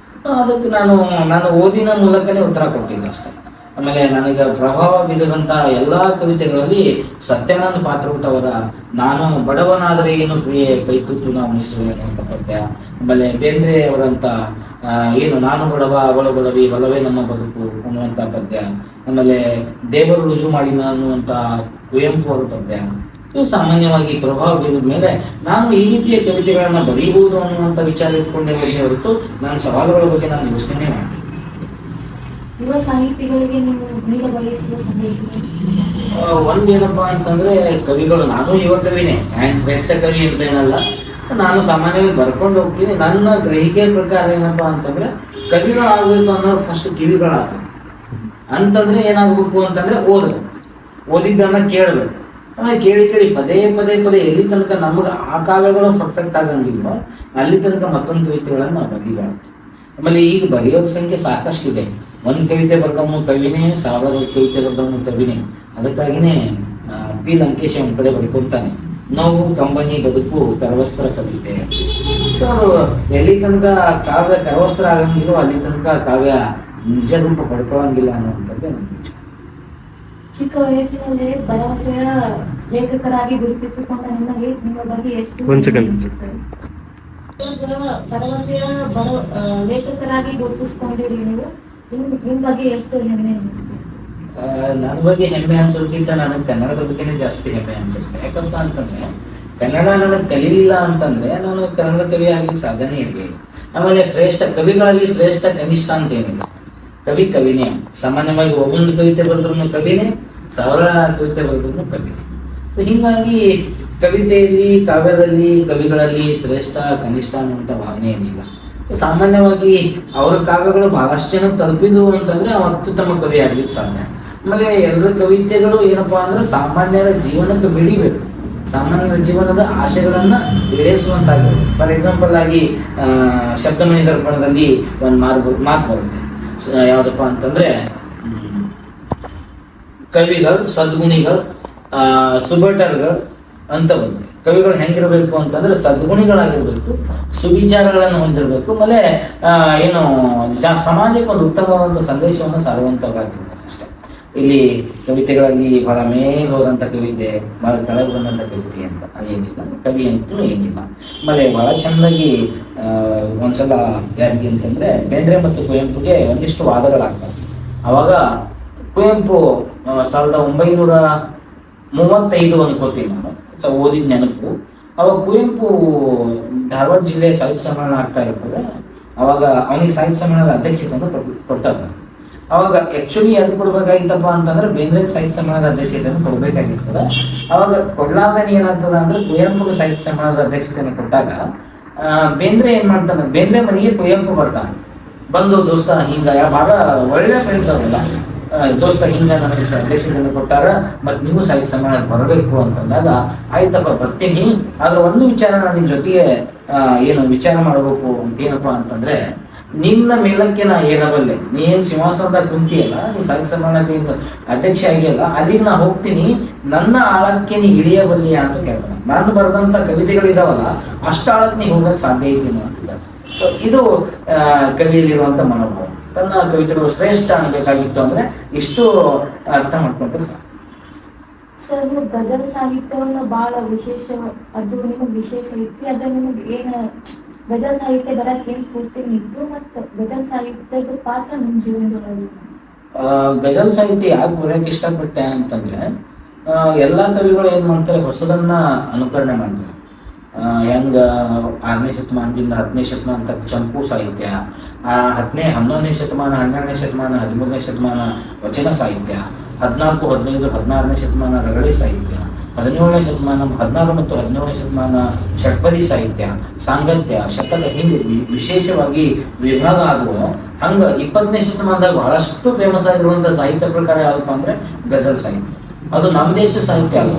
ಅದಕ್ಕೆ ನಾನು ಓದಿನ ಮೂಲಕನೇ ಉತ್ತರ ಕೊಟ್ಟಿದ್ದೆ ಅಷ್ಟೇ. ಆಮೇಲೆ ನನಗೆ ಪ್ರಭಾವ ಬೀರಿದಂಥ ಎಲ್ಲ ಕವಿತೆಗಳಲ್ಲಿ ಸತ್ಯಾನಂದ ಪಾತ್ರೂಟ ಅವರ ನಾನು ಬಡವನಾದರೆ ಏನು ಪ್ರಿಯೆ ಕೈತುತ್ತು ನಾವು ಉಣಿಸುವೆ ಅನ್ನುವಂಥ ಪದ್ಯ, ಆಮೇಲೆ ಬೇಂದ್ರೆ ಅವರಂಥ ಏನು ನಾನು ಬಡವ ಅವಳ ಬಡವಿ ಬಲವೇ ನಮ್ಮ ಬದುಕು ಅನ್ನುವಂಥ ಪದ್ಯ, ಆಮೇಲೆ ದೇವರು ರುಜು ಮಾಡಿನ ಅನ್ನುವಂಥ ಕುವೆಂಪು ಅವರ ಪದ್ಯ, ಇವು ಸಾಮಾನ್ಯವಾಗಿ ಪ್ರಭಾವ ಬೀರಿದ ಮೇಲೆ ನಾನು ಈ ರೀತಿಯ ಕವಿತೆಗಳನ್ನು ಬರೀಬಹುದು ಅನ್ನುವಂಥ ವಿಚಾರ ಇಟ್ಕೊಂಡೇ ಹೋಗಿ ಹೊರತು ನಾನು ಸವಾಲುಗಳ ಬಗ್ಗೆ ನಾನು ಯೋಚನೆ ಮಾಡಿ. ಯುವ ಸಾಹಿತಿಗಳಿಗೆ ನೀವು ಬಯಸುವ ಸಂದೇಶ ಒಂದೇನಪ್ಪಾ ಅಂತಂದ್ರೆ ಕವಿಗಳು, ನಾನು ಯುವ ಕವಿನೇ, ಶ್ರೇಷ್ಠ ಕವಿ ಅಂತ ಏನಲ್ಲ, ನಾನು ಸಾಮಾನ್ಯವಾಗಿ ಬರ್ಕೊಂಡು ಹೋಗ್ತೀನಿ. ನನ್ನ ಗ್ರಹಿಕೆ ಪ್ರಕಾರ ಏನಪ್ಪಾ ಅಂತಂದ್ರೆ ಕವಿಗಳು ಆಗ್ಬೇಕು ಅನ್ನೋದು ಫಸ್ಟ್ ಕಿವಿಗಳಾಗಬೇಕು. ಅಂತಂದ್ರೆ ಏನಾಗಬೇಕು ಅಂತಂದ್ರೆ ಓದಿದ್ದನ್ನ ಕೇಳಬೇಕು. ಆಮೇಲೆ ಕೇಳಿ ಪದೇ ಎಲ್ಲಿ ತನಕ ನಮಗೆ ಆ ಕಾವ್ಯಗಳು ಪರ್ಫೆಕ್ಟ್ ಆಗಂಗಿಲ್ವೋ ಅಲ್ಲಿ ತನಕ ಮತ್ತೊಂದು ಕವಿತೆಗಳನ್ನು ನಾವು ಬರೀಬಾರ್ದು. ಆಮೇಲೆ ಈಗ ಬರೆಯೋರ ಸಂಖ್ಯೆ ಸಾಕಷ್ಟಿದೆ. ಒಂದು ಕವಿತೆ ಬರ್ದವನು ಕವಿನೇ, 1000 ಕವಿತೆ ಬರ್ದವನು ಕವಿನೇ. ಅದಕ್ಕಾಗಿನೇ ಪಿ ಲಂಕೇಶ್ ಒಂದ್ ಕಡೆ ಬರ್ಕೊತಾನೆ, ನೋವು ಕಂಬನಿ ಬದುಕು ಕರವಸ್ತ್ರ ಕವಿತೆ. ಎಲ್ಲಿ ತನಕ ಕಾವ್ಯ ಕರವಸ್ತ್ರ ಆಗಂಗಿಲ್ವೋ ಅಲ್ಲಿ ತನಕ ಕಾವ್ಯ ನಿಜ ರೂಪ ಪಡ್ಕೊಳ್ಳಂಗಿಲ್ಲ ಅನ್ನುವಂಥದ್ದು ನನ್ನ ವಿಚಾರ. ಚಿಕ್ಕ ವಯಸ್ಸಿನಲ್ಲಿ ಭರವಸೆಯ ಲೇಖಕರಾಗಿ ಗುರುತಿಸಿಕೊಂಡ ನಿಮಗೆ ನಿಮ್ಮ ಬಗ್ಗೆ ಎಷ್ಟು ಭರವಸೆಯ ಲೇಖಕರಾಗಿ ಗುರುತಿಸಿಕೊಂಡಿರಿ ನೀವು, ನಿಮ್ಮ ಬಗ್ಗೆ ಎಷ್ಟು ಹೆಮ್ಮೆ ಅನಿಸ್ತದೆ? ನನ್ನ ಬಗ್ಗೆ ಹೆಮ್ಮೆ ಅನ್ಸೋಕ್ಕಿಂತ ನನಗೆ ಕನ್ನಡದ ಬಗ್ಗೆನೇ ಜಾಸ್ತಿ ಹೆಮ್ಮೆ ಅನ್ಸುತ್ತೆ. ಯಾಕಂತ ಅಂತಂದ್ರೆ ಕನ್ನಡ ನನಗೆ ಕಲೀಲಿಲ್ಲ ಅಂತಂದ್ರೆ ನಾನು ಕನ್ನಡ ಕವಿ ಆಗ್ಲಿಕ್ಕೆ ಸಾಧ್ಯನೇ ಇರಲಿಲ್ಲ. ಆಮೇಲೆ ಶ್ರೇಷ್ಠ ಕವಿಗಳಲ್ಲಿ ಶ್ರೇಷ್ಠ ಕನಿಷ್ಠ ಅಂತ ಏನಿಲ್ಲ, ಕವಿನೇ. ಸಾಮಾನ್ಯವಾಗಿ ಒಬ್ಬೊಂದು ಕವಿತೆ ಬರೆದ್ರು ಕವಿನೇ, 1000 ಕವಿತೆ ಬರೆದ್ರು ಕವಿನೇ. ಹೀಗಾಗಿ ಕವಿತೆಯಲ್ಲಿ, ಕಾವ್ಯದಲ್ಲಿ, ಕವಿಗಳಲ್ಲಿ ಶ್ರೇಷ್ಠ ಕನಿಷ್ಠ ಅನ್ನುವಂಥ ಭಾವನೆ ಏನಿಲ್ಲ. ಸೊ ಸಾಮಾನ್ಯವಾಗಿ ಅವರ ಕಾವ್ಯಗಳು ಬಹಳಷ್ಟು ಜನ ತಲುಪಿದ್ವು ಅಂತಂದ್ರೆ ಅವ ಅತ್ಯುತ್ತಮ ಕವಿ ಆಗ್ಲಿಕ್ಕೆ ಸಾಧ್ಯ. ಆಮೇಲೆ ಎಲ್ಲರ ಕವಿತೆಗಳು ಏನಪ್ಪಾ ಅಂದ್ರೆ ಸಾಮಾನ್ಯರ ಜೀವನಕ್ಕೆ ಬೆಳಿಬೇಕು, ಸಾಮಾನ್ಯರ ಜೀವನದ ಆಶೆಗಳನ್ನ ಈಡೇರಿಸುವಂತಾಗಿರ್ಬೇಕು. ಫಾರ್ ಎಕ್ಸಾಂಪಲ್ ಆಗಿ ಶಬ್ದಮಣಿ ದರ್ಪಣದಲ್ಲಿ ಒಂದು ಮಾತು ಬರುತ್ತೆ, ಯಾವುದಪ್ಪ ಅಂತಂದ್ರೆ ಕವಿಗಳು ಸದ್ಗುಣಿಗಳು ಸುಬಟರ್ಗಳು ಅಂತ ಬರುತ್ತೆ. ಕವಿಗಳು ಹೆಂಗಿರ್ಬೇಕು ಅಂತಂದ್ರೆ ಸದ್ಗುಣಿಗಳಾಗಿರ್ಬೇಕು, ಸುವಿಚಾರಗಳನ್ನು ಹೊಂದಿರಬೇಕು, ಆಮೇಲೆ ಏನು ಸಮಾಜಕ್ಕೆ ಒಂದು ಉತ್ತಮವಾದಂಥ ಸಂದೇಶವನ್ನು ಸಾರುವಂಥವಾಗಿರ್ಬೇಕು ಅಷ್ಟೇ. ಇಲ್ಲಿ ಕವಿತೆಗಳಲ್ಲಿ ಬಹಳ ಮೇಲೆ ಹೋದಂಥ ಕವಿತೆ, ಬಹಳ ಕೆಳಗೆ ಬಂದಂಥ ಕವಿತೆ ಅಂತ ಅದೇನಿಲ್ಲ, ಕವಿ ಅಂತೂ ಏನಿಲ್ಲ. ಆಮೇಲೆ ಬಹಳ ಚೆಂದಾಗಿ ಒಂದ್ಸಲ ಯಾರಿಗೆ ಅಂತಂದ್ರೆ ಬೇಂದ್ರೆ ಮತ್ತು ಕುವೆಂಪುಗೆ ಒಂದಿಷ್ಟು ವಾದಗಳಾಗ್ತವೆ. ಅವಾಗ ಕುವೆಂಪು 1935 ಅನ್ಕೋತೀನಿ ನಾನು, ಓದಿದ ನೆನಪು. ಅವಾಗ ಕುವೆಂಪು ಧಾರವಾಡ ಜಿಲ್ಲೆ ಸಾಹಿತ್ಯ ಸಮ್ಮೇಳನ ಆಗ್ತಾ ಇರ್ತದೆ. ಅವಾಗ ಅವನಿಗೆ ಸಾಹಿತ್ಯ ಸಮ್ಮೇಳನದ ಅಧ್ಯಕ್ಷತೆಯನ್ನು ಕೊಡ್ತಾ ಇರ್ತಾರೆ. ಅವಾಗ ಆಕ್ಚುಲಿ ಅದು ಕೊಡ್ಬೇಕಾಗಿತ್ತಪ್ಪ ಅಂತಂದ್ರೆ ಬೇಂದ್ರೆ ಸಾಹಿತ್ಯ ಸಮ್ಮೇಳನದ ಅಧ್ಯಕ್ಷತೆಯನ್ನು ಕೊಡ್ಬೇಕಾಗಿರ್ತದೆ. ಅವಾಗ ಕೊಡ್ಲಾರ್ದೇನೆ ಏನಾಗ್ತದ ಅಂದ್ರೆ ಕುವೆಂಪು ಸಾಹಿತ್ಯ ಸಮ್ಮೇಳನದ ಅಧ್ಯಕ್ಷತೆಯನ್ನು ಕೊಟ್ಟಾಗ ಬೇಂದ್ರೆ ಏನ್ ಮಾಡ್ತಾನೆ, ಬೇಂದ್ರೆ ಮನೆಗೆ ಕುವೆಂಪು ಬರ್ತಾನೆ. ಬಂದು ದೋಸ್ತ ಹಿಂಗ ಭಾಳ ಒಳ್ಳೆ ಫ್ರೆಂಡ್ಸ್ ಅವರೆಲ್ಲ, ದೋಸ್ತ ಹಿಂಗ ನನಗೆ ಅಧ್ಯಕ್ಷತೆಯನ್ನು ಕೊಟ್ಟಾರ, ಮತ್ತು ನೀವು ಸಾಹಿತ್ಯ ಸಮ್ಮೇಳನಕ್ಕೆ ಬರಬೇಕು ಅಂತಂದಾಗ ಆಯ್ತಪ್ಪ ಬರ್ತೀನಿ, ಆದ್ರೆ ಒಂದು ವಿಚಾರ ನಾನು ನಿನ್ನ ಜೊತೆಗೆ ಏನು ವಿಚಾರ ಮಾಡಬೇಕು ಅಂತೇನಪ್ಪ ಅಂತಂದ್ರೆ, ನಿನ್ನ ಮೇಲಕ್ಕೆ ನಾ ಏರಬಲ್ಲೆ, ನೀನ್ ಸಿಂಹಾಸನದಾಗ ಕುಂತಿಯಲ್ಲ, ನೀ ಸಾಹಿತ್ಯ ಸಮ್ಮೇಳನದ ಅಧ್ಯಕ್ಷ ಆಗಿಯಲ್ಲ, ಅಲ್ಲಿಗೆ ನಾ ಹೋಗ್ತೀನಿ, ನನ್ನ ಆಳಕ್ಕೆ ನೀ ಇಳಿಯಬಲ್ಲಿ ಅಂತ ಕೇಳ್ತಾನೆ. ನಾನು ಬರೆದಂತ ಕವಿತೆಗಳಿದಾವಲ್ಲ ಅಷ್ಟು ಆಳಕ್ಕೆ ನೀ ಹೋಗಕ್ಕೆ ಸಾಧ್ಯ ಐತೀನಿ ಅಂತ ಕೇಳ್ತಾನೆ. ಇದು ಕವಿಯಲ್ಲಿರುವಂತ ಮನೋಭಾವ. ತನ್ನ ಕವಿತೆಗಳು ಶ್ರೇಷ್ಠ ಅನ್ನಬೇಕಾಗಿತ್ತು ಅಂದ್ರೆ ಇಷ್ಟು ಅರ್ಥ ಮಾಡ್ಕೊಂಡ್ರೆ ಸಾಕು. ಸರ್, ನೀವು ಗಜಲ್ ಸಾಹಿತ್ಯವನ್ನು ಬಹಳ ವಿಶೇಷ, ಅದು ನಿಮಗೆ ವಿಶೇಷ ಐತಿ. ಅದ ನಿಮಗೆ ಏನ ಗಜಲ್ ಸಾಹಿತ್ಯ ಬರಕ್ಕೆ ಏನ್ ಸ್ಫೂರ್ತಿ ನಿಂತು, ಮತ್ತು ಗಜಲ್ ಸಾಹಿತ್ಯದ ಪಾತ್ರ ನಿಮ್ ಜೀವನದೊಳಗೆ? ಗಜಲ್ ಸಾಹಿತ್ಯ ಯಾಕೆ ಬರೆಯಕ್ಕೆ ಇಷ್ಟಪಟ್ಟೆ ಅಂತಂದ್ರೆ, ಎಲ್ಲಾ ಕವಿಗಳು ಏನ್ ಮಾಡ್ತಾರೆ, ಹೊಸದನ್ನ ಅನುಕರಣೆ ಮಾಡ್ತಾರೆ. ಹೆಂಗ 6ನೇ ಶತಮಾನದಿಂದ 10ನೇ ಶತಮಾನ ತಕ್ಕ ಚಂಪು ಸಾಹಿತ್ಯ, 11ನೇ ಶತಮಾನ 12ನೇ ಶತಮಾನ 13ನೇ ಶತಮಾನ ವಚನ ಸಾಹಿತ್ಯ, 14, 15, 16ನೇ ಶತಮಾನ ರಗಳೆ ಸಾಹಿತ್ಯ, 17ನೇ ಶತಮಾನ, 16 ಮತ್ತು 17ನೇ ಶತಮಾನ ಷಟ್ಪದಿ ಸಾಹಿತ್ಯ, ಸಾಂಗತ್ಯ, ಶತಕ ಹಿಂಗೆ ವಿಶೇಷವಾಗಿ ವಿಭಾಗ ಆದವು. ಹಂಗೆ 20ನೇ ಶತಮಾನದಾಗ ಬಹಳಷ್ಟು ಫೇಮಸ್ ಆಗಿರುವಂಥ ಸಾಹಿತ್ಯ ಪ್ರಕಾರ ಯಾವುದಪ್ಪ ಅಂದರೆ ಗಜಲ್ ಸಾಹಿತ್ಯ. ಅದು ನಮ್ಮ ದೇಶ ಸಾಹಿತ್ಯ ಅಲ್ಲ,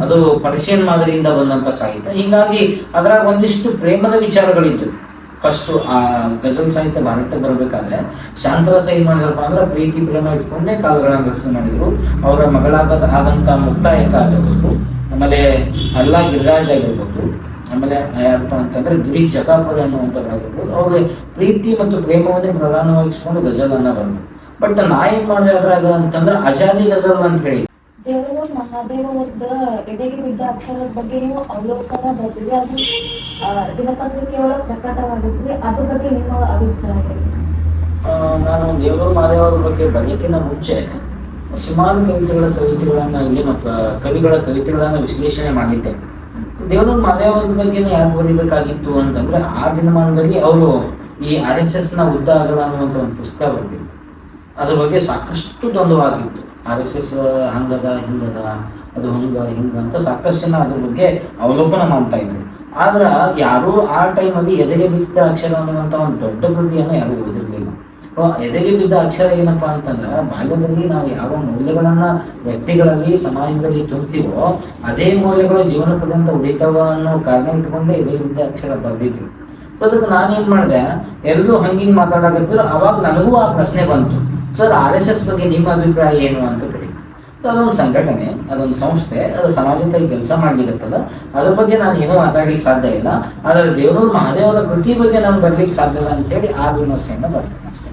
ಅದು ಪರ್ಷಿಯನ್ ಮಾದರಿಯಿಂದ ಬಂದಂಥ ಸಾಹಿತ್ಯ. ಹೀಗಾಗಿ ಅದರಾಗ ಒಂದಿಷ್ಟು ಪ್ರೇಮದ ವಿಚಾರಗಳಿದ್ದು. ಫಸ್ಟು ಆ ಗಜಲ್ ಸಾಹಿತ್ಯ ಭಾರತಕ್ಕೆ ಬರಬೇಕಾದ್ರೆ ಶಾಂತರಸ ಏನು ಮಾಡಿದ್ರಪ್ಪ ಅಂದ್ರೆ ಪ್ರೀತಿ ಪ್ರೇಮ ಇಟ್ಕೊಂಡೇ ಕಾವ್ಯಗಳನ್ನು ರಚನೆ ಮಾಡಿದರು. ಅವರ ಆದಂಥ ಮುಕ್ತಾಯಕ ಆಗಿರ್ಬೋದು, ಆಮೇಲೆ ಅಲ್ಲಾ ಗಿರಿರಾಜ್ ಆಗಿರ್ಬೋದು, ಆಮೇಲೆ ಯಾರಪ್ಪ ಅಂತಂದ್ರೆ ಗಿರೀಶ್ ಜಕಾಪುರ ಅನ್ನುವಂಥದ್ದಾಗಿರ್ಬೋದು. ಅವ್ರಿಗೆ ಪ್ರೀತಿ ಮತ್ತು ಪ್ರೇಮವನ್ನೇ ಪ್ರಧಾನವಾಗಿಸ್ಕೊಂಡು ಗಜಲನ್ನು ಬಂದರು. ಬಟ್ ನಾ ಏನು ಮಾಡಿದೆ ಅದ್ರಾಗ ಅಂತಂದ್ರೆ ಅಜಾದಿ ಗಜಲ್ ಅಂತ ಹೇಳಿ ದೇವನೂರು ಮಹಾದೇವ ಅವ್ರದ ಎದೆಗೆ ಬಿದ್ದ ಅಕ್ಷರದ ಬಗ್ಗೆ ನೀವು ಅವಲೋಕನ ಬರ್ತೀವಿ, ಅದು ದಿನಪತ್ರಿಕೆ ಒಳಗೆ ಪ್ರಕಟವಾಗಿದ್ವಿ, ಅದ್ರ ಬಗ್ಗೆ ನಿಮ್ಮ ಅಭಿಪ್ರಾಯ? ನಾನು ದೇವನೂರು ಮಹಾದೇವ ಅವ್ರ ಬಗ್ಗೆ ಬರಲಿಕ್ಕಿಂತ ಮುಂಚೆ ಸುಮಾರು ಕವಿತೆಗಳನ್ನು ಏನು ಕವಿಗಳ ಕವಿತೆಗಳನ್ನು ವಿಶ್ಲೇಷಣೆ ಮಾಡಿದ್ದೆ. ದೇವನೂರು ಮಹಾದೇವ ಅವ್ರ ಬಗ್ಗೆ ಯಾಕೆ ಬರೀಬೇಕಾಗಿತ್ತು ಅಂತಂದ್ರೆ ಆ ದಿನಮಾನದಲ್ಲಿ ಅವರು ಈ RSSನ ಉದ್ದ ಆಗಲ್ಲ ಅನ್ನುವಂಥ ಒಂದು ಪುಸ್ತಕ ಬರ್ತಿದ್ರು. ಅದ್ರ ಬಗ್ಗೆ ಸಾಕಷ್ಟು ದ್ವಂದ್ವವಾಗಿತ್ತು. RSS ಹಂಗದ ಹಿಂಗದ, ಅದು ಹಿಂಗ ಅಂತ ಸಾಕಷ್ಟು ಜನ ಅದ್ರ ಬಗ್ಗೆ ಅವಲೋಕನ ಮಾಡ್ತಾ ಇದ್ರು. ಆದ್ರೆ ಯಾರು ಆ ಟೈಮಲ್ಲಿ ಎದೆಗೆ ಬಿದ್ದ ಅಕ್ಷರ ಅನ್ನುವಂಥ ಒಂದು ದೊಡ್ಡ ಕೃತಿಯನ್ನು ಯಾರು ಓದಿರ್ಲಿಲ್ಲ. ಎದೆಗೆ ಬಿದ್ದ ಅಕ್ಷರ ಏನಪ್ಪಾ ಅಂತಂದ್ರೆ ಬಾಲ್ಯದಲ್ಲಿ ನಾವು ಯಾವ ಮೌಲ್ಯಗಳನ್ನ ವ್ಯಕ್ತಿಗಳಲ್ಲಿ ಸಮಾಜದಲ್ಲಿ ತುಂಬ್ತೀವೋ ಅದೇ ಮೌಲ್ಯಗಳು ಜೀವನ ಪರ್ಯಂತ ಉಳಿತಾವ ಅನ್ನೋ ಕಾರಣ ಇಟ್ಕೊಂಡೆ ಎದೆಗೆ ಬಿದ್ದ ಅಕ್ಷರ ಬರ್ದಿದ್ರು. ಸೊ ಅದಕ್ಕೆ ನಾನೇನ್ ಮಾಡಿದೆ, ಎಲ್ಲರೂ ಹಂಗಿಂಗ್ ಮಾತಾಡಕತ್ತಿದ್ರು. ಅವಾಗ ನನಗೂ ಆ ಪ್ರಶ್ನೆ ಬಂತು, ಸರ್ RSS ಬಗ್ಗೆ ನಿಮ್ಮ ಅಭಿಪ್ರಾಯ ಏನು ಅಂತ ಕೇಳಿ. ಅದೊಂದು ಸಂಘಟನೆ, ಅದೊಂದು ಸಂಸ್ಥೆ, ಅದು ಸಮಾಜಕ್ಕಾಗಿ ಕೆಲಸ ಮಾಡ್ಲಿಕ್ಕತ್ತದ. ಅದ್ರ ಬಗ್ಗೆ ನಾನು ಏನೂ ಮಾತಾಡ್ಲಿಕ್ಕೆ ಸಾಧ್ಯ ಇಲ್ಲ. ಆದರೆ ದೇವನೂರು ಮಹಾದೇವರ ಕೃತಿ ಬಗ್ಗೆ ನಾನು ಬರ್ಲಿಕ್ಕೆ ಸಾಧ್ಯ ಇಲ್ಲ ಅಂತೇಳಿ ಆ ವಿಮರ್ಶೆಯನ್ನು ಬರ್ತೇನೆ ಅಷ್ಟೇ.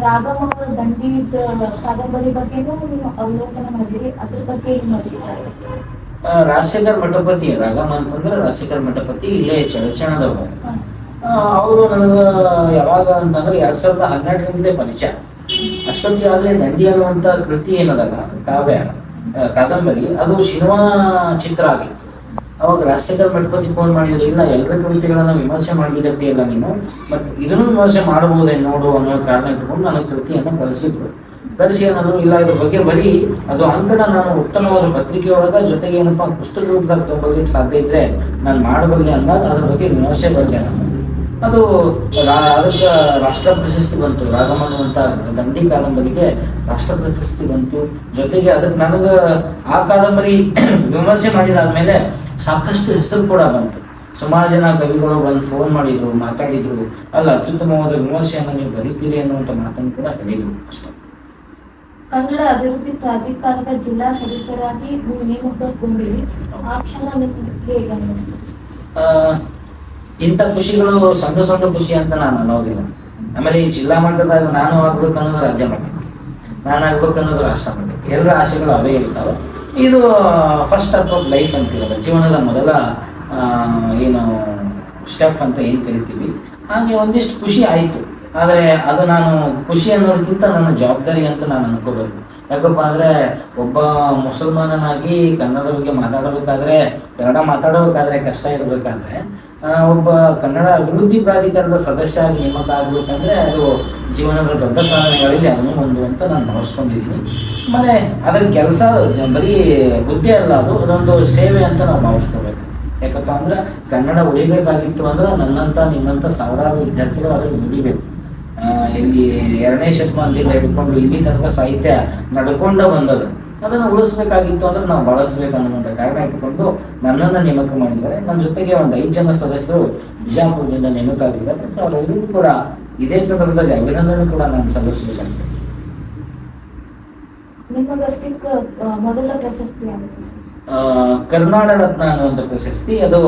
ರಾಗಮ್ ಅವರ ದಂಡಿದ ಕಾದಂಬರಿ ಬಗ್ಗೆನೂ ನೀವು ಅವಲೋಕನ ಮಾಡಿರಿ, ಅದ್ರ ಬಗ್ಗೆ ಏನು ಮಾಡಿದ್ದಾರೆ? ರಾಜಶೇಖರ್ ಮಠಪತಿ, ರಾಗಮ್ ಅಂತಂದ್ರೆ ರಾಜಶೇಖರ್ ಮಠಪತಿ ಇಲ್ಲೇ ಚಳಚಣದವರು. ಅವರು ನನಗೆ ಯಾವಾಗ ಅಂತಂದ್ರೆ 2012ರಿಂದಲೇ ಪರಿಚಯ. ಅಷ್ಟೊತ್ತಿಗಾಗಲೇ ದಂಡಿ ಅನ್ನುವಂಥ ಕೃತಿ ಏನದಲ್ಲ, ಕಾದಂಬರಿ, ಅದು ಸಿನಿಮಾ ಚಿತ್ರ ಆಗಿತ್ತು. ಅವಾಗ ರಾಜಶೇಖರ್ ಮಠಪತಿ ಫೋನ್ ಮಾಡಿದ್ರು, ಇಲ್ಲ ಎಲ್ಲರ ಕವಿತೆಗಳನ್ನ ವಿಮರ್ಶೆ ಮಾಡಿರತ್ತೀಯಲ್ಲ ನೀನು, ಮತ್ತು ಇದನ್ನು ವಿಮರ್ಶೆ ಮಾಡಬಹುದೇ ನೋಡು ಅನ್ನೋ ಕಾರಣ ಇಟ್ಕೊಂಡು ನನಗೆ ಕೃತಿಯನ್ನು ಕಳಿಸಿದ್ರು. ಕಳಿಸಿ ನಾನು ಇಲ್ಲ ಇದ್ರ ಬಗ್ಗೆ ಬರೀ ಅದು ಅಂಕಣ ನಾನು ಉತ್ತಮವಾದ ಪತ್ರಿಕೆಯೊಳಗ ಜೊತೆಗೆ ಏನಪ್ಪ ಪುಸ್ತಕ ರೂಪದಾಗ ತೊಗೊಳ್ಲಿಕ್ಕೆ ಸಾಧ್ಯ ಇದ್ರೆ ನಾನು ಮಾಡಬಲ್ಲೆ ಅಂದಾಗ ಅದ್ರ ಬಗ್ಗೆ ವಿಮರ್ಶೆ ಬರಲಿ ನಾನು. ಅದು ಅದಕ್ಕೆ ರಾಷ್ಟ್ರ ಪ್ರಶಸ್ತಿ ಬಂತು. ರಾಗಮ್ ಅನ್ನುವಂಥ ದಂಡಿ ಕಾದಂಬರಿಗೆ ರಾಷ್ಟ್ರ ಪ್ರಶಸ್ತಿ ಬಂತು. ಜೊತೆಗೆ ಅದಕ್ಕೆ ನನಗೆ ಆ ಕಾದಂಬರಿ ವಿಮರ್ಶೆ ಮಾಡಿದಾದ್ಮೇಲೆ ಸಾಕಷ್ಟು ಹೆಸರು ಕೂಡ ಬಂತು. ಸುಮಾರು ಜನ ಕವಿಗಳು ಬಂದು ಫೋನ್ ಮಾಡಿದ್ರು, ಮಾತಾಡಿದ್ರು, ಅಲ್ಲ ಅತ್ಯುತ್ತಮವಾದ ವಿಮರ್ಶೆಯನ್ನು ನೀವು ಬರೀತೀರಿ ಅನ್ನುವಂಥ ಮಾತನ್ನು ಕೂಡ ಹೇಳಿದ್ರು ಅಷ್ಟೇ. ಕನ್ನಡ ಅಭಿವೃದ್ಧಿ ಪ್ರಾಧಿಕಾರದ ಜಿಲ್ಲಾ ಸದಸ್ಯರಾಗಿ ನೀವು ನೇಮಕಗೊಂಡಿರಿ, ಆ ಕ್ಷಣ ನಿಮ್ಗೆ ಹೇಗೆ ಅನ್ನಿಸ್ತು? ಇಂಥ ಖುಷಿಗಳು ಸಣ್ಣ ಸಣ್ಣ ಖುಷಿ ಅಂತ ನಾನು ಅನ್ನೋದಿಲ್ಲ. ಆಮೇಲೆ ಈ ಜಿಲ್ಲಾ ಮಟ್ಟದಾಗ ನಾನು ಆಗ್ಬೇಕು ಅನ್ನೋದು ರಾಜ್ಯ ಮಟ್ಟಕ್ಕೆ, ನಾನು ಆಗ್ಬೇಕು ಅನ್ನೋದು ರಾಷ್ಟ್ರ ಮಟ್ಟಕ್ಕೆ, ಎಲ್ಲರ ಆಸೆಗಳು ಅವೇ ಇರ್ತಾವೆ. ಇದು ಫಸ್ಟ್ ಸ್ಟೆಪ್ ಆಫ್ ಲೈಫ್ ಅಂತೀವಲ್ಲ, ಜೀವನದ ಮೊದಲ ಏನು ಸ್ಟೆಪ್ ಅಂತ ಏನು ಕರಿತೀವಿ. ಹಾಗೆ ಒಂದಿಷ್ಟು ಖುಷಿ ಆಯಿತು. ಆದರೆ ಅದು ನಾನು ಖುಷಿ ಅನ್ನೋದಕ್ಕಿಂತ ನನ್ನ ಜವಾಬ್ದಾರಿ ಅಂತ ನಾನು ಅನ್ಕೋಬೇಕು. ಯಾಕಪ್ಪ ಅಂದರೆ ಒಬ್ಬ ಮುಸಲ್ಮಾನನಾಗಿ ಕನ್ನಡದ ಬಗ್ಗೆ ಮಾತಾಡಬೇಕಾದ್ರೆ, ಕನ್ನಡ ಮಾತಾಡಬೇಕಾದ್ರೆ ಕಷ್ಟ ಇರಬೇಕಾದ್ರೆ, ಒಬ್ಬ ಕನ್ನಡ ಅಭಿವೃದ್ಧಿ ಪ್ರಾಧಿಕಾರದ ಸದಸ್ಯ ಆಗಿ ನೇಮಕ ಆಗಬೇಕಂದ್ರೆ ಅದು ಜೀವನದ ದೊಡ್ಡ ಸಾಧನೆಗಳಲ್ಲಿ ಅದನ್ನು ಒಂದು ಅಂತ ನಾನು ಭಾವಿಸ್ಕೊಂಡಿದ್ದೀನಿ. ಆಮೇಲೆ ಅದರ ಕೆಲಸ ಬರೀ ಹುದ್ದೆ ಅಲ್ಲ, ಅದೊಂದು ಸೇವೆ ಅಂತ ನಾವು ಭಾವಿಸ್ಕೋಬೇಕು. ಯಾಕಪ್ಪ ಅಂದ್ರೆ ಕನ್ನಡ ಉಳಿಬೇಕಾಗಿತ್ತು ಅಂದ್ರೆ ನನ್ನಂಥ ನಿಮ್ಮಂಥ ಸಾವಿರಾರು ವಿದ್ಯಾರ್ಥಿಗಳು ಅದನ್ನು ಉಳಿಬೇಕು. ಇಲ್ಲಿ 2ನೇ ಶತಮಾನದಿಂದ ಹಿಡ್ಕೊಂಡು ಇಲ್ಲಿ ತನಕ ಸಾಹಿತ್ಯ ನಡ್ಕೊಂಡ ಬಂದದು, ಅದನ್ನು ಉಳಿಸ್ಬೇಕಾಗಿತ್ತು ಅಂದ್ರೆ ನಾವು ಬಳಸ್ಬೇಕು ಅನ್ನುವಂಥ ಕಾರಣ ಇಟ್ಕೊಂಡು ನನ್ನನ್ನು ನೇಮಕ ಮಾಡಿದ್ದಾರೆ. ನನ್ನ ಜೊತೆಗೆ ಒಂದು 5 ಜನ ಸದಸ್ಯರು ಬಿಜಾಪುರದಿಂದ ನೇಮಕ ಆಗಿದ್ದಾರೆ. ಅವರೆಲ್ಲರಿಗೂ ಕೂಡ ಇದೇ ಸಂದರ್ಭದಲ್ಲಿ ಅಭಿನಂದನೆ ಕೂಡ ನಾನು ಸಲ್ಲಿಸಬೇಕಾಗಿದೆ. ನಿಮಗೆ ಸಿಕ್ಕ ಮೊದಲ ಪ್ರಶಸ್ತಿ ಆಗುತ್ತೆ ಕರ್ನಾಡ ರತ್ನ ಅನ್ನುವಂಥ ಪ್ರಶಸ್ತಿ. ಅದು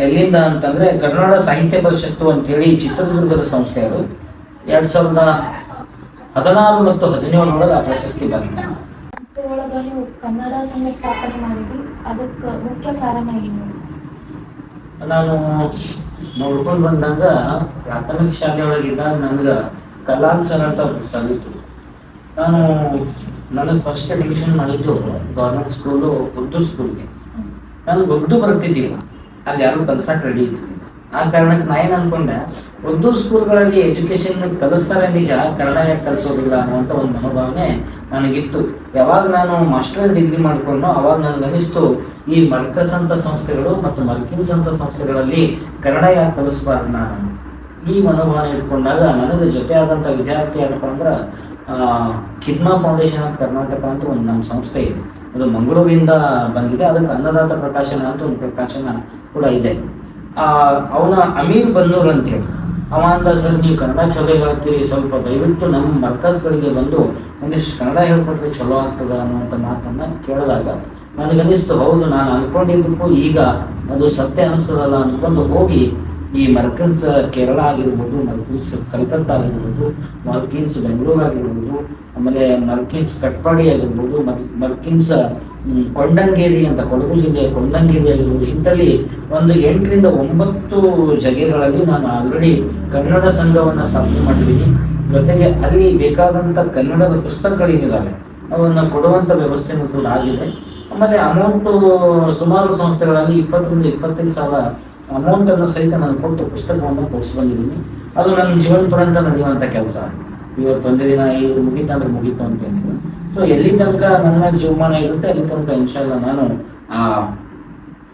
ಎಲ್ಲಿಂದ ಅಂತಂದ್ರೆ ಕರ್ನಾಡ ಸಾಹಿತ್ಯ ಪರಿಷತ್ತು ಅಂತೇಳಿ ಚಿತ್ರದುರ್ಗದ ಸಂಸ್ಥೆ. ಅದು 2016 ಮತ್ತು 2017 ಆ ಪ್ರಶಸ್ತಿ ಬಂದಿದೆ. ಸಂಸ್ಥೆ ಒಳಗೆ ನೀವು ಕನ್ನಡ ಸಂಘ ಸ್ಥಾಪನೆ ಮಾಡಿದ್ವಿ, ಅದಕ್ಕೆ ಮುಖ್ಯ ಕಾರಣ ಏನು? ನಾನು ನೋಡ್ಕೊಂಡು ಬಂದಾಗ ಪ್ರಾಥಮಿಕ ಶಾಲೆಯೊಳಗಿದ್ದಾಗ ನನಗೆ ಕಲಾಂಚನ ಅಂತ ಸಲ್ಲಿತು. ನಾನು ನನಗೆ ಫಸ್ಟ್ ಅಡ್ಮಿಷನ್ ಮಾಡಿದ್ದು ಗೌರ್ಮೆಂಟ್ ಸ್ಕೂಲು, ಉರ್ದು ಸ್ಕೂಲ್ಗೆ. ನನಗೆ ಉರ್ದು ಬರ್ತಿದ್ದಿಲ್ಲ, ಅಲ್ಲಿ ಯಾರು ಕಲ್ಸಕ್ಕೆ ರೆಡಿ ಇದ್ದಿಲ್ಲ. ಆ ಕಾರಣಕ್ಕೆ ನಾ ಏನು ಅನ್ಕೊಂಡೆ, ಉರ್ದು ಸ್ಕೂಲ್ಗಳಲ್ಲಿ ಎಜುಕೇಶನ್ ಕಲಿಸ್ತಾರೆ ನಿಜ, ಕನ್ನಡ ಯಾಕೆ ಕಲಿಸೋದಿಲ್ಲ ಅನ್ನುವಂಥ ಒಂದು ಮನೋಭಾವನೆ ನನಗಿತ್ತು. ಯಾವಾಗ ನಾನು ಮಾಸ್ಟರ್ ಡಿಗ್ರಿ ಮಾಡಿಕೊಂಡು ಅವಾಗ ನನಗನ್ನಿಸ್ತು, ಈ ಮರ್ಕಸ್ ಅಂತ ಸಂಸ್ಥೆಗಳು ಮತ್ತು ಮರ್ಕಿನ್ಸ್ ಅಂತ ಸಂಸ್ಥೆಗಳಲ್ಲಿ ಕನ್ನಡ ಯಾಕೆ ಕಲಿಸ್ಬಾರ್ದು ನಾನು. ಈ ಮನೋಭಾವನೆ ಇಟ್ಕೊಂಡಾಗ ನನಗೆ ಜೊತೆ ಆದಂಥ ವಿದ್ಯಾರ್ಥಿ ಏನಪ್ಪ ಅಂದ್ರೆ ಖಿದ್ಮಾ ಫೌಂಡೇಶನ್ ಆಫ್ ಕರ್ನಾಟಕ ಅಂತ ಒಂದು ನಮ್ಮ ಸಂಸ್ಥೆ ಇದೆ, ಅದು ಮಂಗಳೂರಿಂದ ಬಂದಿದೆ. ಅದಕ್ಕೆ ಅನ್ನದಾತ ಪ್ರಕಾಶನ ಅಂತ ಒಂದು ಪ್ರಕಾಶನ ಕೂಡ ಇದೆ. ಅವನ ಅಮೀರ್ ಬನ್ನೂರ್ ಅಂತೇಳಿ ಅವ ಅಂತ, ಸರ್ ನೀವು ಕನ್ನಡ ಚಲೋ ಹೇಳ್ತೀರಿ, ಸ್ವಲ್ಪ ದಯವಿಟ್ಟು ನಮ್ಮ ಮರ್ಕಸ್ಗಳಿಗೆ ಬಂದು ಒಂದಿಷ್ಟು ಕನ್ನಡ ಹೇಳ್ಕೊಟ್ರೆ ಚಲೋ ಆಗ್ತದ ಅನ್ನುವಂಥ ಮಾತನ್ನು ಕೇಳಿದಾಗ ನನಗನ್ನಿಸ್ತು, ಹೌದು ನಾನು ಅಂದ್ಕೊಂಡಿದ್ದಕ್ಕೂ ಈಗ ಅದು ಸತ್ಯ ಅನಿಸ್ತದಲ್ಲ ಅಂದ್ಕೊಂಡು ಹೋಗಿ ಈ ಮರ್ಕಿನ್ಸ್ ಕೇರಳ ಆಗಿರ್ಬೋದು, ಮರ್ಕಿನ್ಸ್ ಕಲ್ಕತ್ತಾ ಆಗಿರ್ಬೋದು, ಮರ್ಕಿನ್ಸ್ ಬೆಂಗಳೂರು ಆಗಿರ್ಬೋದು, ಆಮೇಲೆ ಮರ್ಕಿನ್ಸ್ ಕಟ್ಪಾಡಿ ಆಗಿರ್ಬೋದು, ಮರ್ಕಿನ್ಸ್ ಕೊಂಡಂಗೇರಿ ಅಂತ ಕೊಡಗು ಜಿಲ್ಲೆಯ ಕೊಂಡಂಗೇರಿ ಆಗಿರ್ಬೋದು, ಇಂಥಲ್ಲಿ ಒಂದು 8 ರಿಂದ 9 ಜಾಗಗಳಲ್ಲಿ ನಾನು ಆಲ್ರೆಡಿ ಕನ್ನಡ ಸಂಘವನ್ನು ಸ್ಥಾಪನೆ ಮಾಡಿದ್ದೀನಿ. ಜೊತೆಗೆ ಅಲ್ಲಿ ಬೇಕಾದಂಥ ಕನ್ನಡದ ಪುಸ್ತಕಗಳೇನಿದ್ದಾವೆ ಅವನ್ನು ಕೊಡುವಂಥ ವ್ಯವಸ್ಥೆನೂ ಕೂಡ ಆಗಿದೆ. ಆಮೇಲೆ ಅಮೌಂಟು ಸುಮಾರು ಸಂಸ್ಥೆಗಳಲ್ಲಿ 20 ರಿಂದ 25 ಸಾವಿರ ಅಮೌಂಟನ್ನು ಸಹಿತ ನಾನು ಕೊಟ್ಟು ಪುಸ್ತಕವನ್ನು ಕೊಡಿಸಿ ಬಂದಿದ್ದೀನಿ. ಅದು ನನ್ನ ಜೀವನ ಪರ್ಯಂತ ನಡೆಯುವಂಥ ಕೆಲಸ. ಇವತ್ತೊಂದು ದಿನ ಇದು ಮುಗೀತಂದ್ರೆ ಮುಗೀತು ಅಂತೇನಿಲ್ಲ. ಸೊ ಎಲ್ಲಿ ತನಕ ನನ್ನ ಜೀವಮಾನ ಇರುತ್ತೆ ಅಲ್ಲಿ ತನಕ ಇನ್ಶಾಲ್ಲ ನಾನು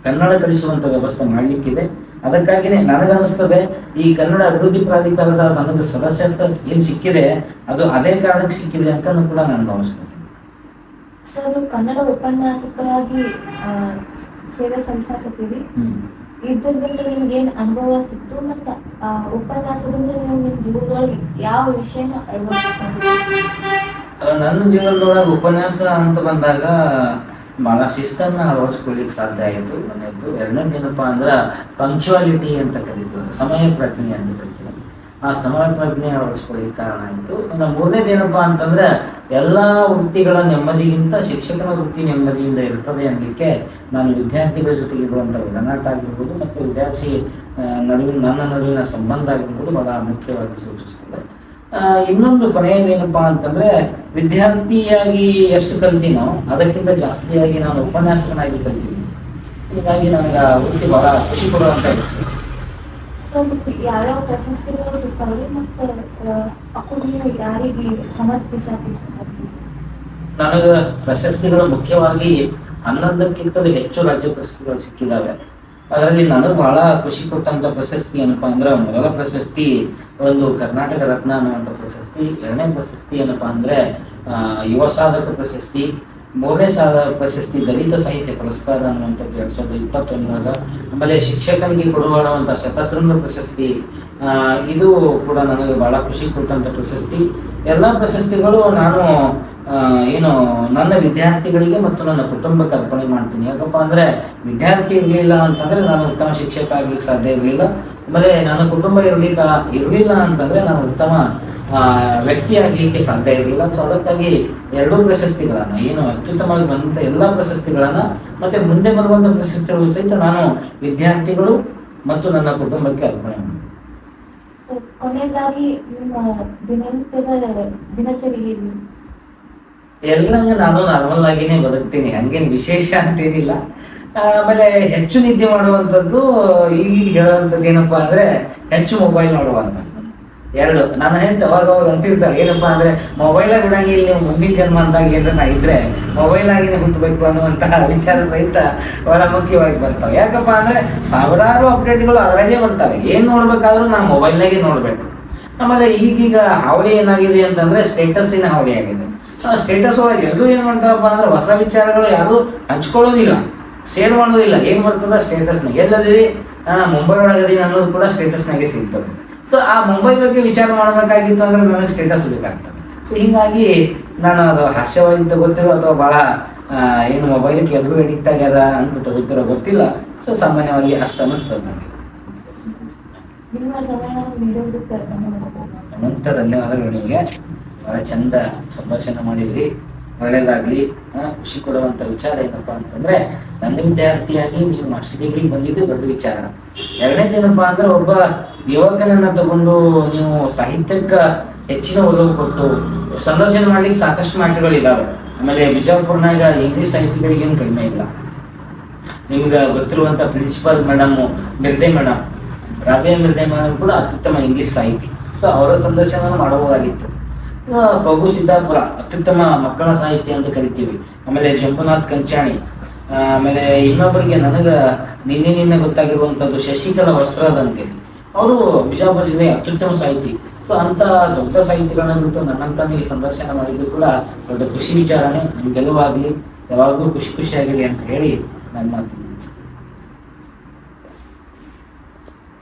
ಕನ್ನಡ ಕಲಿಸುವಂಥ ವ್ಯವಸ್ಥೆ ಮಾಡಲಿಕ್ಕಿದೆ. ಅದಕ್ಕಾಗಿಯೇ ನನಗನ್ನಿಸ್ತದೆ, ಈ ಕನ್ನಡ ಅಭಿವೃದ್ಧಿ ಪ್ರಾಧಿಕಾರದ ನನಗೆ ಸದಸ್ಯತ್ವ ಏನು ಸಿಕ್ಕಿದೆ ಅದು ಅದೇ ಕಾರಣಕ್ಕೆ ಸಿಕ್ಕಿದೆ ಅಂತ ಕೂಡ ನಾನು ಭಾವಿಸ್ತೀನಿ. ಸರ್, ಕನ್ನಡ ಉಪನ್ಯಾಸಕರಾಗಿ ಸೇವೆ ಸಲ್ಲಿಸಾಕತ್ತೀರಿ. ಇದರಿಂದ ನಿಮ್ಗೆ ಏನ್ ಅನುಭವ ಸಿಕ್ತು, ಮತ್ತೆ ಉಪನ್ಯಾಸದಿಂದ ನೀವು ನಿಮ್ಮ ಜೀವನದೊಳಗೆ ಯಾವ ವಿಷಯನ ಅಳವಡಿಸ್ಕೊಂಡಿದ್ದೀರಿ? ನನ್ನ ಜೀವನದೊಳಗೆ ಉಪನ್ಯಾಸ ಅಂತ ಬಂದಾಗ ಭಾಳ ಶಿಸ್ತನ್ನು ಅಳವಡಿಸ್ಕೊಳ್ಳಿಕ್ಕೆ ಸಾಧ್ಯ ಆಯಿತು. ಒಂದನೇದು. ಎರಡನೇದೇನಪ್ಪ ಅಂದ್ರೆ ಪಂಕ್ಚುಯಾಲಿಟಿ ಅಂತ ಕರೀತೀವಿ, ಸಮಯ ಪ್ರಜ್ಞೆ ಅಂತ ಕರಿತೀವಿ. ಆ ಸಮಯ ಪ್ರಜ್ಞೆ ಅಳವಡಿಸ್ಕೊಳ್ಳಿಕ್ಕೆ ಕಾರಣ ಆಯಿತು. ಇನ್ನು ಮೂರನೇದೇನಪ್ಪ ಅಂತಂದ್ರೆ ಎಲ್ಲ ವೃತ್ತಿಗಳ ನೆಮ್ಮದಿಗಿಂತ ಶಿಕ್ಷಕನ ವೃತ್ತಿ ನೆಮ್ಮದಿಯಿಂದ ಇರ್ತದೆ ಅನ್ನಲಿಕ್ಕೆ ನಾನು ವಿದ್ಯಾರ್ಥಿಗಳ ಜೊತೆಗೆ ಇರುವಂಥ ಒಡನಾಟ ಆಗಿರ್ಬೋದು ಮತ್ತು ವಿದ್ಯಾರ್ಥಿ ನನ್ನ ನಡುವಿನ ಸಂಬಂಧ ಆಗಿರ್ಬೋದು ಬಹಳ ಮುಖ್ಯವಾಗಿ ಸೂಚಿಸ್ತದೆ. ಇನ್ನೊಂದು ಕೊನೆಯದೇನಪ್ಪ ಅಂತಂದ್ರೆ ವಿದ್ಯಾರ್ಥಿಯಾಗಿ ಎಷ್ಟು ಕಲ್ತೀನೋ ಅದಕ್ಕಿಂತ ಜಾಸ್ತಿಯಾಗಿ ನಾನು ಉಪನ್ಯಾಸಕನಾಗಿ ಕಲ್ತೀನಿ. ಹೀಗಾಗಿ ನನಗೆ ಆ ವೃತ್ತಿ ಬಹಳ ಖುಷಿ ಕೊಡುವಂತ ಇರುತ್ತೆ. ಯಾವ್ಯಾವ ಪ್ರಶಸ್ತಿಗಳು ಸಿಗ್ತಾವ್ರಿ ಮತ್ತೆ ನೀವು ಯಾರಿಗೆ ಸಮರ್ಪಿಸಕ್ಕೆ ನನಗೆ ಪ್ರಶಸ್ತಿಗಳು ಮುಖ್ಯವಾಗಿ 11ಕ್ಕಿಂತಲೂ ಹೆಚ್ಚು ರಾಜ್ಯ ಪ್ರಶಸ್ತಿಗಳು ಸಿಕ್ಕಿದ್ದಾವೆ. ಅದರಲ್ಲಿ ನನಗೆ ಬಹಳ ಖುಷಿ ಕೊಟ್ಟಂತ ಪ್ರಶಸ್ತಿ ಏನಪ್ಪಾ ಅಂದ್ರೆ, ಮೊದಲ ಪ್ರಶಸ್ತಿ ಒಂದು ಕರ್ನಾಟಕ ರತ್ನ ಅನ್ನುವಂಥ ಪ್ರಶಸ್ತಿ. ಎರಡನೇ ಪ್ರಶಸ್ತಿ ಏನಪ್ಪಾ ಅಂದ್ರೆ ಯುವ ಸಾಧಕ ಪ್ರಶಸ್ತಿ. ಮೂರನೇ ಪ್ರಶಸ್ತಿ ದಲಿತ ಸಾಹಿತ್ಯ ಪುರಸ್ಕಾರ ಅನ್ನುವಂಥದ್ದು 2021. ಆಮೇಲೆ ಶಿಕ್ಷಕನಿಗೆ ಕೊಡುವಂಥ ಶತಶೃಂಗ ಪ್ರಶಸ್ತಿ, ಇದು ಕೂಡ ನನಗೆ ಬಹಳ ಖುಷಿ ಕೊಟ್ಟಂಥ ಪ್ರಶಸ್ತಿ. ಎಲ್ಲ ಪ್ರಶಸ್ತಿಗಳು ನಾನು ಏನು ನನ್ನ ವಿದ್ಯಾರ್ಥಿಗಳಿಗೆ ಮತ್ತು ನನ್ನ ಕುಟುಂಬಕ್ಕೆ ಅರ್ಪಣೆ ಮಾಡ್ತೀನಿ. ಯಾಕಪ್ಪ ಅಂದರೆ ವಿದ್ಯಾರ್ಥಿ ಇರಲಿಲ್ಲ ಅಂತಂದರೆ ನಾನು ಉತ್ತಮ ಶಿಕ್ಷಕ ಆಗ್ಲಿಕ್ಕೆ ಸಾಧ್ಯ ಇರಲಿಲ್ಲ. ಆಮೇಲೆ ನನ್ನ ಕುಟುಂಬ ಇರಲಿಲ್ಲ ಅಂತಂದರೆ ನಾನು ಉತ್ತಮ ವ್ಯಕ್ತಿ ಆಗಲಿಕ್ಕೆ ಸಾಧ್ಯ ಇರಲಿಲ್ಲ. ಸೊ ಅದಕ್ಕಾಗಿ ಎರಡೂ ಪ್ರಶಸ್ತಿಗಳನ್ನು, ಏನು ಅತ್ಯುತ್ತಮವಾಗಿ ಬಂದಂಥ ಎಲ್ಲ ಪ್ರಶಸ್ತಿಗಳನ್ನು ಮತ್ತು ಮುಂದೆ ಬರುವಂಥ ಪ್ರಶಸ್ತಿಗಳು ಸಹಿತ ನಾನು ವಿದ್ಯಾರ್ಥಿಗಳು ಮತ್ತು ನನ್ನ ಕುಟುಂಬಕ್ಕೆ ಅರ್ಪಣೆ ಮಾಡ್ತೀನಿ. ಕೊನೆಯದಾಗಿ ನಿಮ್ಮ ದಿನನಿತ್ಯದ ದಿನಚರಿ ಎಲ್ಲಂಗೆ ನಾನು ನಾರ್ಮಲ್ ಆಗಿನೇ ಬದುಕ್ತೀನಿ, ಹಂಗೇನು ವಿಶೇಷ ಅಂತೇನಿಲ್ಲ. ಆಮೇಲೆ ಹೆಚ್ಚು ನಿದ್ದೆ ಮಾಡುವಂಥದ್ದು, ಈಗ ಹೇಳುವಂಥದ್ದು ಏನಪ್ಪಾ ಅಂದ್ರೆ ಹೆಚ್ಚು ಮೊಬೈಲ್ ನೋಡುವಂಥದ್ದು. ಎರಡು ನಾನು ಹೇಳ್ತ ಅವಾಗ ಅಂತಿರ್ತಾರೆ, ಏನಪ್ಪಾ ಅಂದ್ರೆ ಮೊಬೈಲಾಗ ಬಿಡಂಗಿಲ್ಲ ನೀವು ಮುಂದಿನ ಜನ್ಮ ಅಂದಾಗ ಏನಾರ ಇದ್ರೆ ಮೊಬೈಲ್ ಆಗಿನೇ ಹುಟ್ಟಬೇಕು ಅನ್ನುವಂತಹ ವಿಚಾರ ಸಹಿತ ಬಹಳ ಮುಖ್ಯವಾಗಿ ಬರ್ತಾವೆ. ಯಾಕಪ್ಪ ಅಂದ್ರೆ ಸಾವಿರಾರು ಅಪ್ಡೇಟ್ಗಳು ಅದರಾಗೆ ಬರ್ತಾವೆ. ಏನ್ ನೋಡ್ಬೇಕಾದ್ರೂ ನಾವು ಮೊಬೈಲ್ನಾಗೆ ನೋಡ್ಬೇಕು. ಆಮೇಲೆ ಈಗೀಗ ಹಾವಳಿ ಏನಾಗಿದೆ ಅಂತಂದ್ರೆ ಸ್ಟೇಟಸ್ಸಿನ ಹಾವಳಿ ಆಗಿದೆ. ಸ್ಟೇಟಸ್ ಒಳಗೆ ಎಲ್ಲರೂ ಏನ್ ಮಾಡ್ತಾರಪ್ಪ ಅಂದ್ರೆ ಹೊಸ ವಿಚಾರಗಳು ಯಾರು ಹಂಚ್ಕೊಳ್ಳೋದಿಲ್ಲ, ಶೇರ್ ಮಾಡೋದಿಲ್ಲ. ಏನ್ ಬರ್ತದ ಸ್ಟೇಟಸ್ನಾಗ, ಎಲ್ಲದಿರಿ ಮುಂಬೈ ಒಳಗದೀನಿ ಅನ್ನೋದು ಕೂಡ ಸ್ಟೇಟಸ್ನಾಗೆ ಸಿಗ್ತದೆ. ಸೊ ಆ ಮುಂಬೈ ಬಗ್ಗೆ ವಿಚಾರ ಮಾಡಬೇಕಾಗಿತ್ತು ಅಂದ್ರೆ ನನಗೆ ಸ್ಟೇಟಸ್ ಬೇಕಾಗ್ತದೆ. ಸೊ ಹೀಗಾಗಿ ನಾನು ಅದು ಹಾಸ್ಯವಾಗಿ ತಗೋತಿರೋ ಅಥವಾ ಭಾಳ ಏನು ಮೊಬೈಲ್ಗೆ ಎಲ್ಲರೂ ಅಡಿಕ್ಟ್ ಆಗ್ಯದ ಅಂತ ತಗೋತಿರೋ ಗೊತ್ತಿಲ್ಲ. ಸೊ ಸಾಮಾನ್ಯವಾಗಿ ಅಷ್ಟು ಅನ್ನಿಸ್ತದೆ ನನಗೆ. ಅನಂತ ಧನ್ಯವಾದಗಳು ನಿಮಗೆ. ಬಹಳ ಚಂದ ಸಂಭಾಷಣೆ ಮಾಡಿದ್ರಿ, ಒಳ್ಳೆಯದಾಗ್ಲಿ. ಖುಷಿ ಕೊಡುವಂಥ ವಿಚಾರ ಏನಪ್ಪಾ ಅಂತಂದ್ರೆ, ನನ್ನ ವಿದ್ಯಾರ್ಥಿಯಾಗಿ ನೀವು ಮಾಸ್ಟರ್ ಡಿಗ್ರಿಗೆ ಬಂದಿದ್ದು ದೊಡ್ಡ ವಿಚಾರ. ಎರಡನೇದೇನಪ್ಪ ಅಂದ್ರೆ, ಒಬ್ಬ ಯುವಕನನ್ನ ತಗೊಂಡು ನೀವು ಸಾಹಿತ್ಯಕ್ಕೆ ಹೆಚ್ಚಿನ ಒಲವು ಕೊಟ್ಟು ಸಂದರ್ಶನ ಮಾಡ್ಲಿಕ್ಕೆ ಸಾಕಷ್ಟು ಮಾತುಗಳಿದ್ದಾವೆ. ಆಮೇಲೆ ಬಿಜಾಪುರ್ನಾಗ ಇಂಗ್ಲಿಷ್ ಸಾಹಿತಿಗಳಿಗೇನು ಕಡಿಮೆ ಇಲ್ಲ. ನಿಮ್ಗೆ ಗೊತ್ತಿರುವಂಥ principal madam Birde madam, Rabia Mirde madam ಕೂಡ ಅತ್ಯುತ್ತಮ ಇಂಗ್ಲಿಷ್ ಸಾಹಿತಿ. ಸೊ ಅವರ ಸಂದರ್ಶನ ಮಾಡಬಹುದಾಗಿತ್ತು. ಪಗು ಸಿದ್ದಾಪುರ ಅತ್ಯುತ್ತಮ ಮಕ್ಕಳ ಸಾಹಿತ್ಯ ಅಂತ ಕರಿತೀವಿ. ಆಮೇಲೆ ಜಂಬುನಾಥ್ ಕಂಚಾಣಿ, ಆಮೇಲೆ ಇನ್ನೊಬ್ಬರಿಗೆ ನನಗೆ ನಿನ್ನೆ ಗೊತ್ತಾಗಿರುವಂಥದ್ದು ಶಶಿಕಲಾ ವಸ್ತ್ರದಂತೇಳಿ, ಅವರು ಬಿಜಾಪುರ ಜಿಲ್ಲೆಯ ಅತ್ಯುತ್ತಮ ಸಾಹಿತಿ. ಸೊ ಅಂತ ದೊಡ್ಡ ಸಾಹಿತಿಗಳನ್ನ ಬಿಟ್ಟು ನನ್ನಂತಾನೆ ಈ ಸಂದರ್ಶನ ಮಾಡಿದ್ದು ಕೂಡ ದೊಡ್ಡ ಖುಷಿ ವಿಚಾರನೇ. ನಿಮ್ಗೆಲ್ಲವಾಗಲಿ, ಯಾವಾಗಲೂ ಖುಷಿಯಾಗಲಿ ಅಂತ ಹೇಳಿ ನನ್ನ ಮಾತು